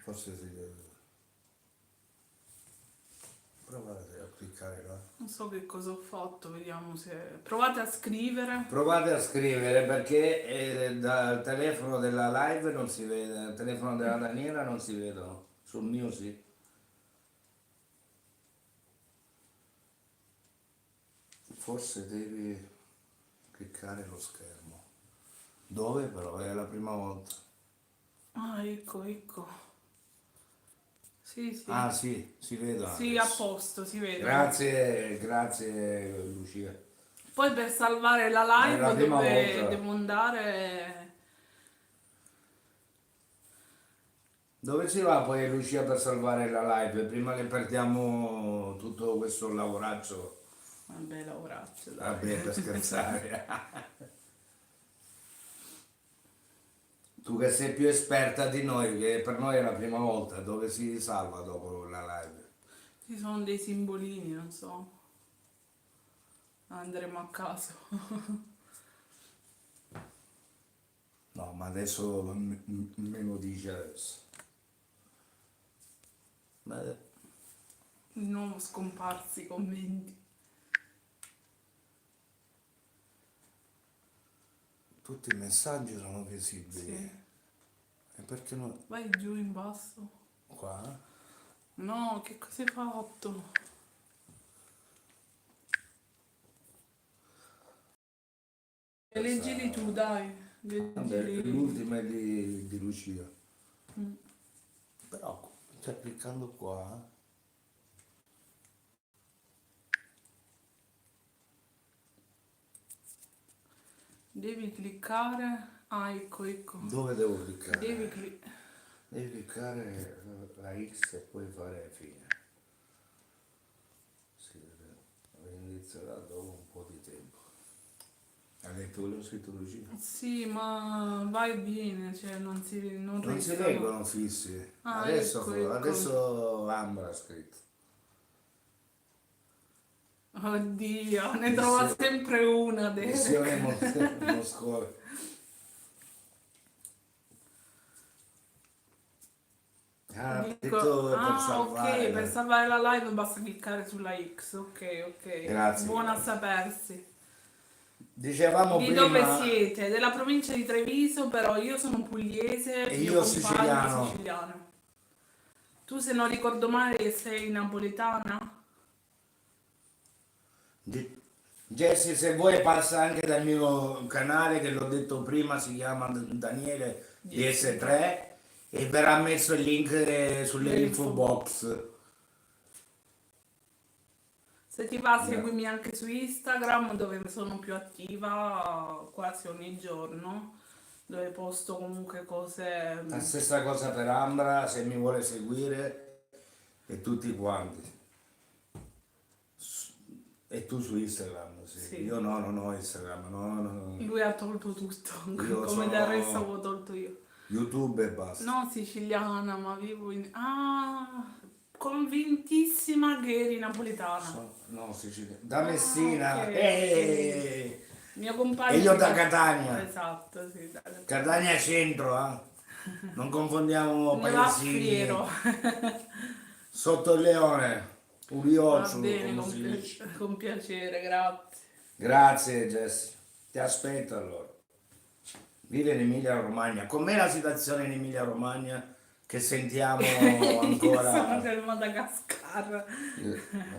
Forse si deve... Provate a cliccare là. Non so che cosa ho fatto, vediamo se... Provate a scrivere. Provate a scrivere perché dal telefono della live non si vede, dal telefono della Daniela non si vedono, sul mio sì. Forse devi cliccare lo schermo. Dove però? È la prima volta. Ah, ecco. Sì. Ah sì, si vedono Sì, a adesso. posto, si vede. Grazie Lucia. Poi per salvare la È la live prima volta. devo andare... Dove si va poi Lucia per salvare la live? Prima che perdiamo tutto questo lavoraccio. Vabbè, lavoraccio, dai. Vabbè, per scherzare. Tu che sei più esperta di noi, che per noi è la prima volta, dove si salva dopo la live? Ci sono dei simbolini, non so. Andremo a caso. No, ma adesso me lo dice adesso. Ma Di nuovo scomparsi i commenti. Tutti i messaggi sono visibili. Sì. E perché no? Vai giù in basso. Qua? No, che cosa hai fatto? Leggili tu, dai. Vabbè, Leggili. l'ultima è di Lucia. Mm. Però, stai cliccando qua. Devi cliccare. Ah, ecco, ecco. Dove devo cliccare? Devi cliccare la X e poi fare fine. Sì, inizierà dopo un po' di tempo. Hai detto quello scritto Lucia? Sì, ma vai e vieni, cioè non Non si restano. leggono fissi. Ah, ecco, ecco. Adesso Ambra ha scritto. Oddio, ne trova Missione, sempre una, missione Derek. Moscova. Ha Dico, detto per ah, salvare. ok, per salvare la live basta cliccare sulla X. Ok, ok. Grazie, Buona a grazie. sapersi. Dicevamo Di dove prima, siete? Della provincia di Treviso, però io sono pugliese, e mio io compagno è siciliano. siciliano. Tu, se non ricordo male, sei napoletana? Jesse, se vuoi passa anche dal mio canale che l'ho detto prima, si chiama Daniele DS3 e verrà messo il link sulle info Nell'info box. Se ti va, Yeah. seguimi anche su Instagram dove sono più attiva quasi ogni giorno, dove posto comunque cose. La stessa cosa per Ambra, se mi vuole seguire e tutti quanti. E tu su Instagram, sì. Sì, Io no, non ho Instagram, no. lui ha tolto tutto, Io come del resto sono avevo tolto io. YouTube e basta. No, siciliana, ma vivo in. Ah, convintissima che eri napoletana. No, Sicilia. Da Ah, ok, Messina. ok. Mio E compagno io di da Messina. Catania. Esatto, sì, dai. Catania centro, eh. Non confondiamo Ne va paesini. fiero. Sotto il leone. Va Uriocciolo, bene, come si dice. con piacere, grazie. Grazie Jess. Ti aspetto allora. Vive in Emilia Romagna. Com'è la situazione in Emilia Romagna che sentiamo Io sono ancora? del Madagascar.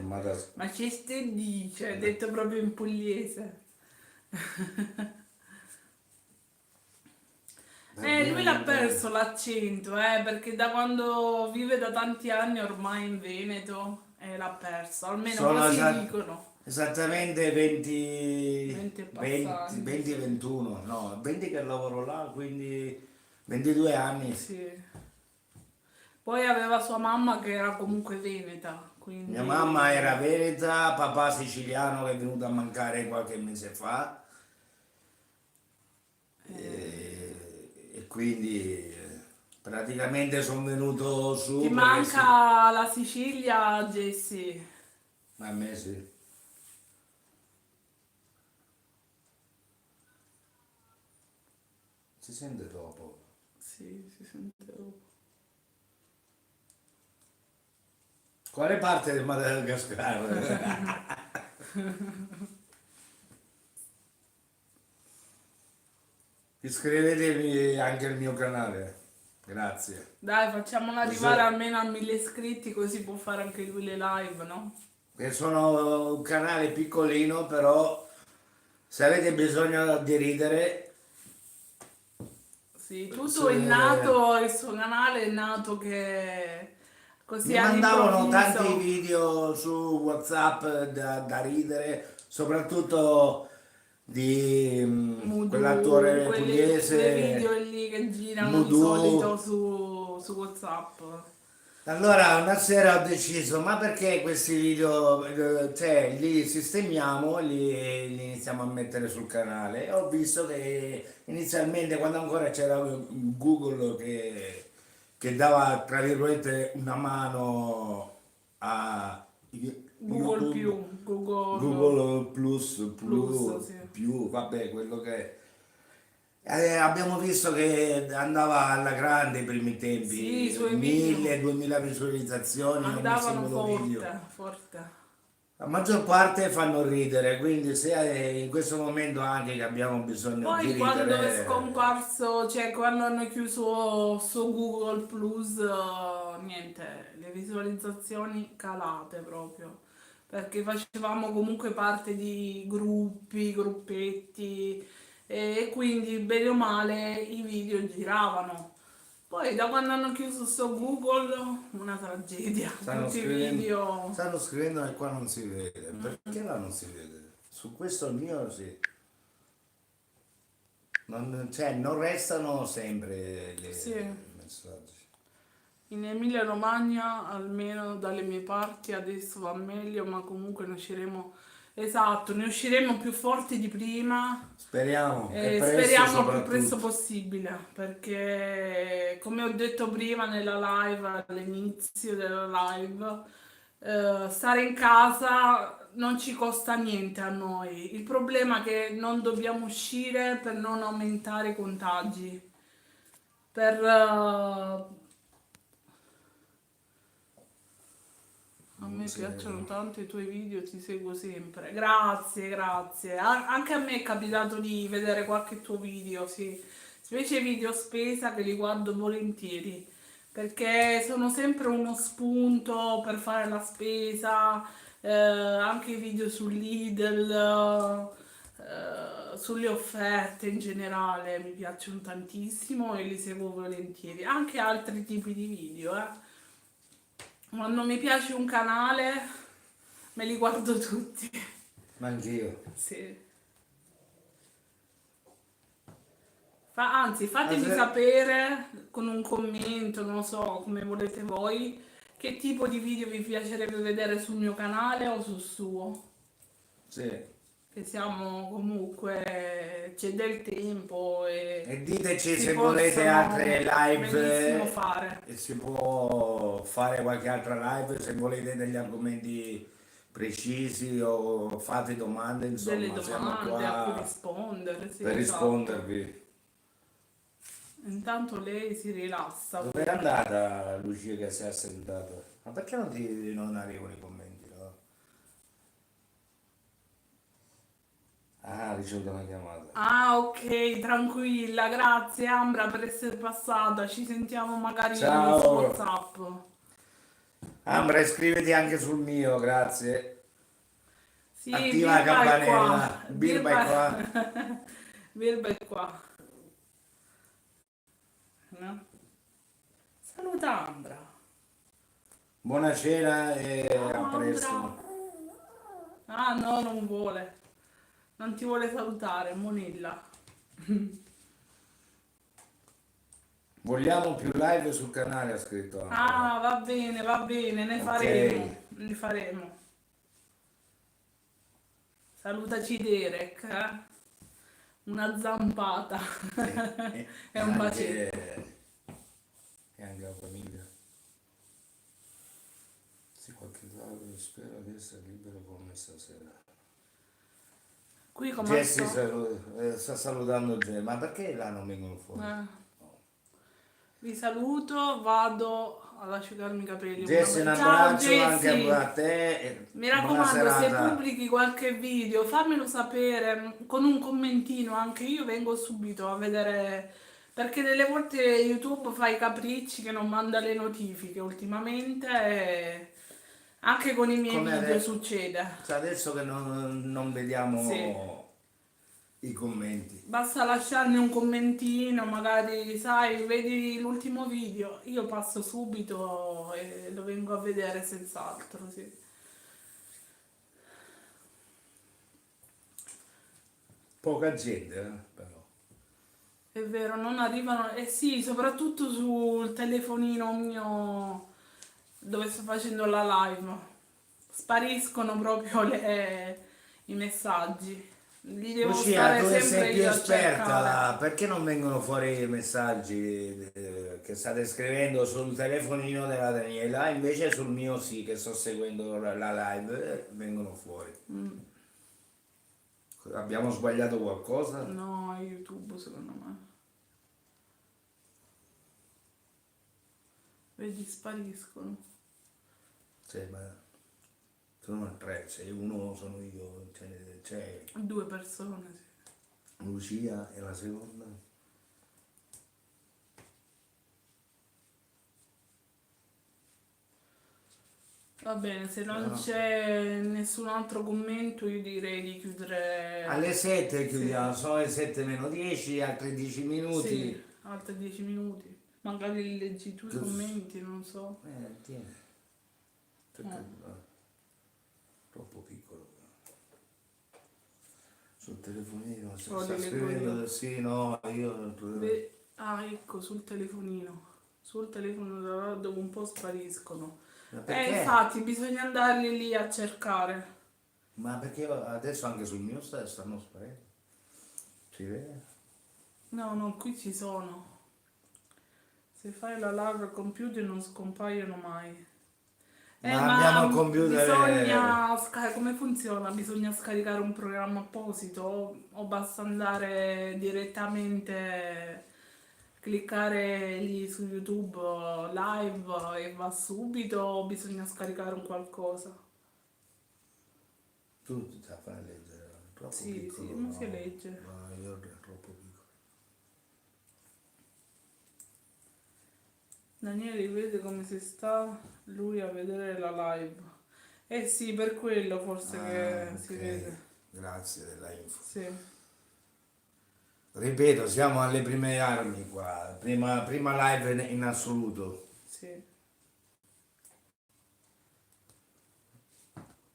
Madas- Ma ci stai dice, detto proprio in pugliese. Va Lui bene, l'ha bene. perso l'accento, perché da quando vive da tanti anni ormai in Veneto, l'ha perso, almeno Sono così dicono. esattamente 20, 20 e 20, passati, 20 e 21, no, 20 che lavoro là, quindi 22 anni. sì. Poi aveva sua mamma che era comunque veneta, Mia mamma quindi. era veneta, papà siciliano che è venuto a mancare qualche mese fa e quindi praticamente sono venuto Ti su perché sì, manca la Sicilia, Jessie? a me sì. Si sente dopo. Sì, si sente dopo. Quale parte del Madagascar? Iscrivetevi anche al mio canale. Grazie. Dai, facciamolo arrivare Questo almeno a 1000 iscritti così può fare anche lui le live, no? che sono un canale piccolino, però se avete bisogno di ridere, Sì, tutto è se- nato, il suo canale è nato che così mi mandavano tanti all'improvviso, video su WhatsApp da ridere, soprattutto di Mudu, quell'attore quei video pugliese lì che girano di solito Mudu. su WhatsApp. Allora, una sera ho deciso, ma perché questi video, cioè, li sistemiamo, li iniziamo a mettere sul canale. E ho visto che inizialmente, quando ancora c'era Google che dava, tra virgolette, una mano a Google YouTube, più, Google Google Plus, Plus, sì. vabbè, quello che è. Abbiamo visto che andava alla grande i primi Sì, i tempi, suoi video 1000-2000 visualizzazioni ogni andavano singolo video. forte, forte. La maggior parte fanno ridere, quindi se in questo momento anche che abbiamo bisogno di Poi quando è ridere, scomparso, cioè quando hanno chiuso su Google Plus, niente, le visualizzazioni calate proprio, perché facevamo comunque parte di gruppi, gruppetti e quindi bene o male i video giravano. Poi da quando hanno chiuso sto Google, una tragedia, tutti i video. stanno scrivendo che qua non si vede. Perché là non si vede? Su questo il mio sì. Cioè, non restano sempre Sì. i messaggi. In Emilia Romagna, almeno dalle mie parti, adesso va meglio, ma comunque ne usciremo, esatto, ne usciremo più forti di prima Speriamo, e e presto speriamo il più presto soprattutto. possibile, perché come ho detto prima nella live, all'inizio della live, stare in casa non ci costa niente a noi. Il problema è che non dobbiamo uscire per non aumentare i contagi. Per, a Non me si piacciono vede. tanto i tuoi video, ti seguo sempre. Grazie, grazie. Anche a me è capitato di vedere qualche tuo video, sì. Specie i video spesa che li guardo volentieri, perché sono sempre uno spunto per fare la spesa, anche i video su Lidl, sulle offerte in generale mi piacciono tantissimo e li seguo volentieri. Anche altri tipi di video, eh. Quando mi piace un canale, me li guardo tutti. Ma anch'io. Sì. Anzi, Ma fatemi se- sapere con un commento, non so, come volete voi, che tipo di video vi piacerebbe vedere sul mio canale o sul suo. sì. Che siamo comunque, c'è del tempo e E diteci si se volete altre possono benissimo live, fare e si può fare qualche altra live, se volete degli argomenti precisi o fate domande, delle insomma, siamo domande a cui qua rispondere, sì, per esatto. rispondervi. Intanto lei si rilassa Dove è pure. andata Lucia che si è assentata? Ma perché non arrivano i commenti, no? Ah, ha ricevuto una chiamata. Ah, ok, tranquilla, grazie Ambra per essere passata. Ci sentiamo magari su Ciao! WhatsApp. Ambra, iscriviti anche sul mio, grazie. Sì, Attiva la Birba è qua. campanella. Birba è Birba, qua. Birba è qua. No? Saluta Ambra. Buona cena e a Ciao Ambra. presto. Ah no, non vuole. Non ti vuole salutare, Monilla. Vogliamo più live sul canale, ha scritto Ambra. Ah, va bene, ne Ok. faremo. Ne faremo. Salutaci Derek, eh? Una zampata E e un bacetto. e anche la famiglia. Sì, qualche live, spero di essere libero come stasera. Qui come al Jesse solito. sta salutando Jesse, ma perché là non vengono fuori? Vi saluto, vado ad asciugarmi i capelli. Jesse, un Ciao abbraccio anche Jessie! a te, e Mi buona raccomando, se serata. pubblichi qualche video, fammelo sapere con un commentino, anche io vengo subito a vedere, perché delle volte YouTube fa i capricci che non manda le notifiche ultimamente, e anche con i miei Come video succede. cioè adesso che non Sì. vediamo i commenti. Basta lasciarmi un commentino, magari, sai, vedi l'ultimo video, io passo subito e lo vengo a vedere senz'altro, sì. Poca gente, però. È vero, non arrivano, eh sì, soprattutto sul telefonino mio dove sto facendo la live. Spariscono proprio i messaggi. Li devo Lucia, stare tu che sei sempre più io a cercare. esperta, perché non vengono fuori i messaggi che state scrivendo sul telefonino della Daniela? Invece sul mio sì, che sto seguendo la live, vengono fuori. Abbiamo sbagliato qualcosa? No, è YouTube secondo me. Vedi, spariscono. Sì, ma Sono tre, se uno sono io, c'è 2 persone, sì. Lucia e la seconda. Va bene, se non No. c'è nessun altro commento, io direi di chiudere. Alle 7 Sì, chiudiamo, sono le 7 meno 10, altri 10 sì, minuti. altri 10 minuti. Magari li leggi tu i commenti, non so. Tieni, perché Eh, troppo piccolo. Sul telefonino, o sta li leggo io. scrivendo, sì, no, io... Ah, ecco, sul telefonino. Sul telefono dopo un po' spariscono. Ma perché? Infatti, bisogna andarli lì a cercare. Ma perché adesso anche sul mio stanno sparendo? Si vede? No, no, qui ci sono. Se fai la live al computer non scompaiono mai. Ma abbiamo Ma il computer... bisogna... come funziona? Bisogna scaricare un programma apposito o basta andare direttamente, cliccare lì su YouTube live e va subito o bisogna scaricare un qualcosa? Tu ti fai leggere, troppo Sì, sì, piccolo, ma si no, legge. no, io troppo piccolo. Daniele vede come si sta lui a vedere la live. Eh sì, per quello forse Ah, che si ok, vede. grazie della info. Sì, Ripeto, siamo alle prime armi qua, prima live in assoluto. sì.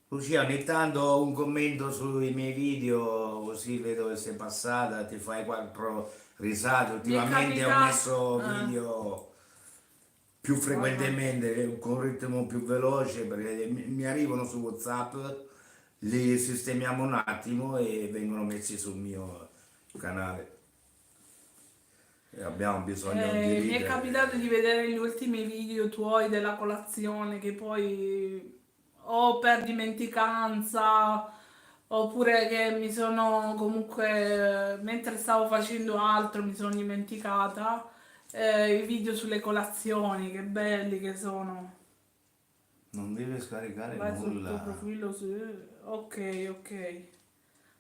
Lucia, ogni tanto un commento sui miei video, così vedo che sei passata, ti fai quattro risate. Mi è Ultimamente ho capitato... messo video più Guarda. frequentemente, con un ritmo più veloce, perché mi arrivano su WhatsApp, li sistemiamo un attimo e vengono messi sul mio canale. E abbiamo bisogno di Mi è capitato di ridere. vedere gli ultimi video tuoi della colazione che poi o per dimenticanza oppure che mi sono comunque, mentre stavo facendo altro, mi sono dimenticata. I video sulle colazioni, che belli che sono. Non deve scaricare Vai sul tuo nulla. profilo su... Ok, ok.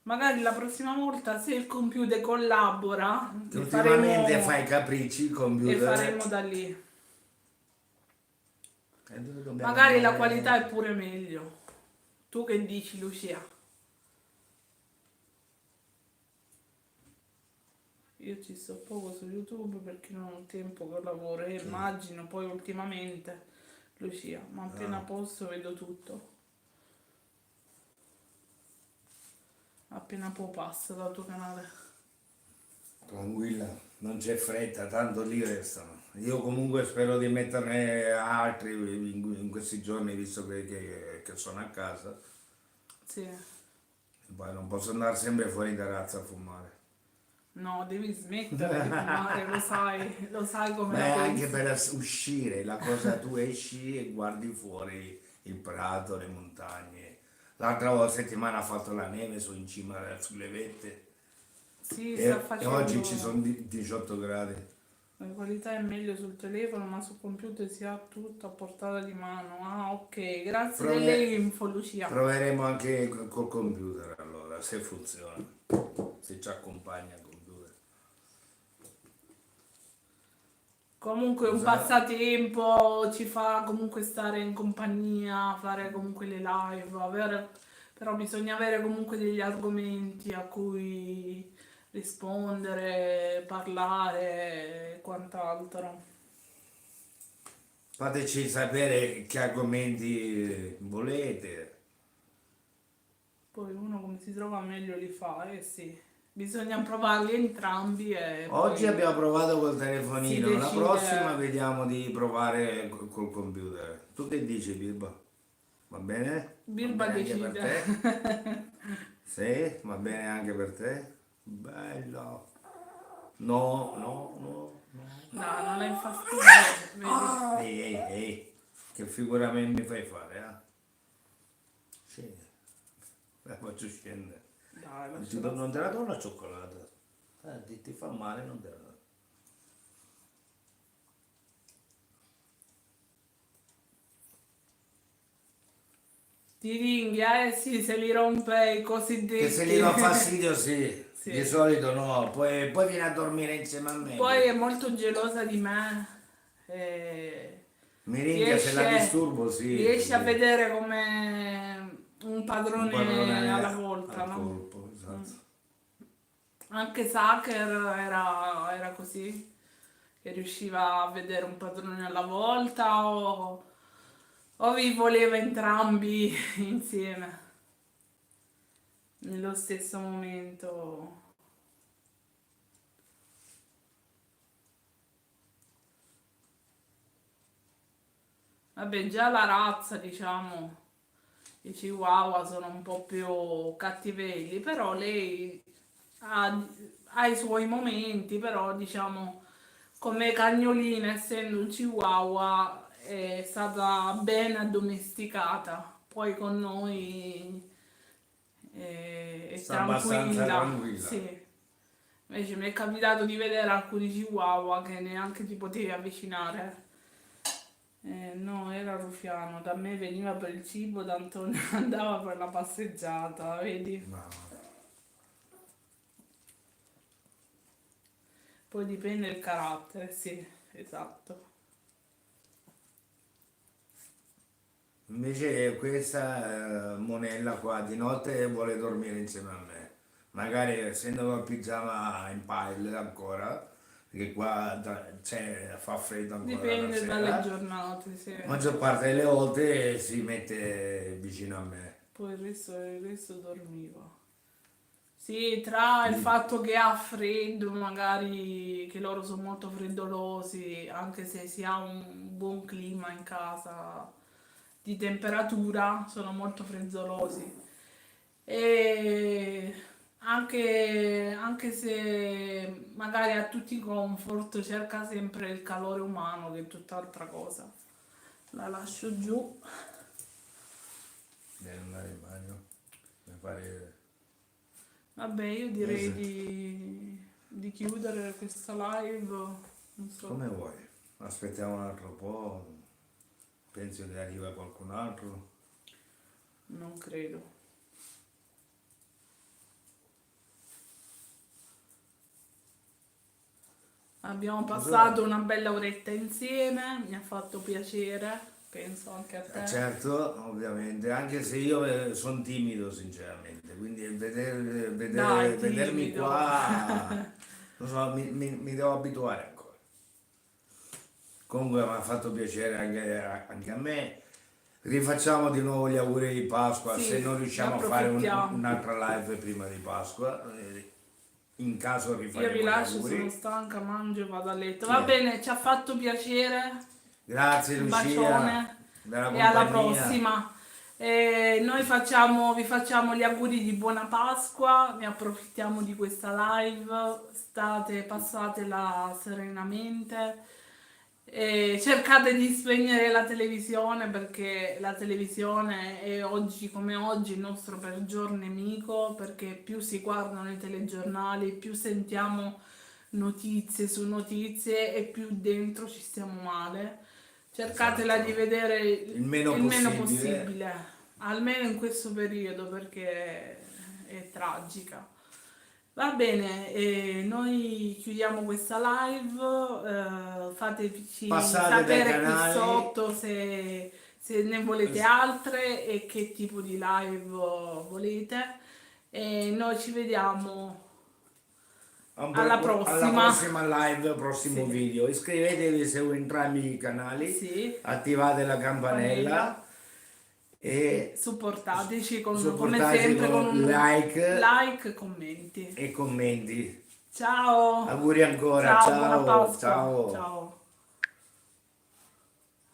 Magari la prossima volta se il computer collabora Che ultimamente fai capricci, e computer. faremo da lì. E dove dobbiamo Magari la qualità è andare? pure meglio. Tu che dici, Lucia? Io ci sto poco su YouTube perché non ho tempo che lavoro e Sì. immagino poi ultimamente, Lucia, ma appena Ah, posso vedo tutto. Appena può passa dal tuo canale. tranquilla, non c'è fretta, tanto lì restano. Io comunque spero di metterne altri in questi giorni, visto che sono a casa. Sì. Poi non posso andare sempre fuori in terrazza a fumare. No, devi smettere di fumare, lo sai come la Beh, anche penso. per uscire, la cosa tu esci e guardi fuori il prato, le montagne. L'altra settimana ha fatto la neve su in cima sulle vette Sì, sta e oggi ci facendo... sono 18 gradi. La qualità è meglio sul telefono, ma sul computer si ha tutto a portata di mano. Ah, ok, grazie delle Prove- info, Lucia. Proveremo anche col computer allora, se funziona, se ci accompagna il computer. Comunque un Cosa? passatempo, ci fa comunque stare in compagnia, fare comunque le live, però bisogna avere comunque degli argomenti a cui rispondere, parlare e quant'altro. Fateci sapere che argomenti volete. Poi uno come si trova meglio li fa, eh sì. Bisogna provarli entrambi e Oggi poi abbiamo provato col si telefonino, la prossima decide. vediamo di provare col computer. Tu che dici, Birba? Va bene? Va Birba bene anche per decide. te? Sì? Va bene anche per te? Bello. No, no, no, no. No, non è infastidire, vedi? Ehi, ehi, ehi, che figura mi fai fare, eh? Sì, la faccio scendere. Dai, Non lasciala non te la stare. do la cioccolata. Ti fa male, non te la do. Ti ringhia, eh sì, se li rompe i Che se gli dà cosiddetti. fastidio sì, di Sì. solito no, poi viene a dormire insieme a me. Poi è molto gelosa di me. e Mi ringhia se la riesce, disturbo, sì, riesce a sì. vedere come un Un padrone alla padrone volta, al no? colpo, Mm. esatto. Anche Sacher era così, che riusciva a vedere un padrone alla volta o vi voleva entrambi insieme nello stesso momento. Vabbè, già la razza, diciamo, i Chihuahua sono un po' più cattivelli, però lei ha, ha i suoi momenti, però diciamo come cagnolina, essendo un Chihuahua, è stata ben addomesticata. Poi con noi è Sta abbastanza tranquilla, tranquilla. sì. Invece mi è capitato di vedere alcuni Chihuahua che neanche ti potevi avvicinare. No, era rufiano, da me veniva per il cibo, tanto ne andava per la passeggiata, vedi? No. Poi dipende il carattere, sì, esatto. Invece questa monella qua di notte vuole dormire insieme a me. Magari essendo col pigiama in pile ancora, perché qua fa freddo ancora la Dipende dalle sera, giornate, sì. la maggior parte delle volte si mette vicino a me. Poi il resto dormiva. Sì, tra il Sì. fatto che ha freddo, magari che loro sono molto freddolosi, anche se si ha un buon clima in casa di temperatura, sono molto freddolosi. E anche se magari a tutti i comfort cerca sempre il calore umano, che è tutt'altra cosa. La lascio giù. Devi andare in bagno. Mi pare. Vabbè, io Eh direi sì. di chiudere questa live. Non so, Come vuoi? Aspettiamo un altro po'. Penso che arriva qualcun altro. non credo. Abbiamo Cosa? passato una bella oretta insieme, mi ha fatto piacere, penso anche a te. Certo, ovviamente, anche se io sono timido sinceramente, quindi Dai, vedermi timido. qua, non so, mi devo abituare ancora. Comunque mi ha fatto piacere anche a me. Rifacciamo di nuovo gli auguri di Pasqua, se Sì, non ne riusciamo a fare approfittiamo. un'altra live prima di Pasqua, in caso Io vi rifaremo gli lascio, sono auguri. stanca, mangio e vado a letto. Sì. Va bene, ci ha fatto piacere. Grazie Un Lucia, bacione della e alla compagnia. prossima. Vi facciamo gli auguri di buona Pasqua, ne approfittiamo di questa live, passatela serenamente. Cercate di spegnere la televisione perché la televisione è oggi come oggi il nostro peggior nemico, perché più si guardano i telegiornali, più sentiamo notizie su notizie e più dentro ci stiamo male. Cercatela di Esatto, vedere il meno il meno possibile. possibile, almeno in questo periodo perché è tragica. Va bene, noi chiudiamo questa live, fateci Passate dai sapere qui canali. sotto se ne volete Es- altre e che tipo di live volete. E noi ci vediamo alla Alla prossima. prossima live, prossimo Sì, video. Iscrivetevi su entrambi i canali, sì, attivate la campanella. campanella Sì, e supportateci come supportate sempre con con un like like, commenti. e commenti. Ciao, Auguri ancora, ciao, buona ciao, Pasqua, ciao. ciao.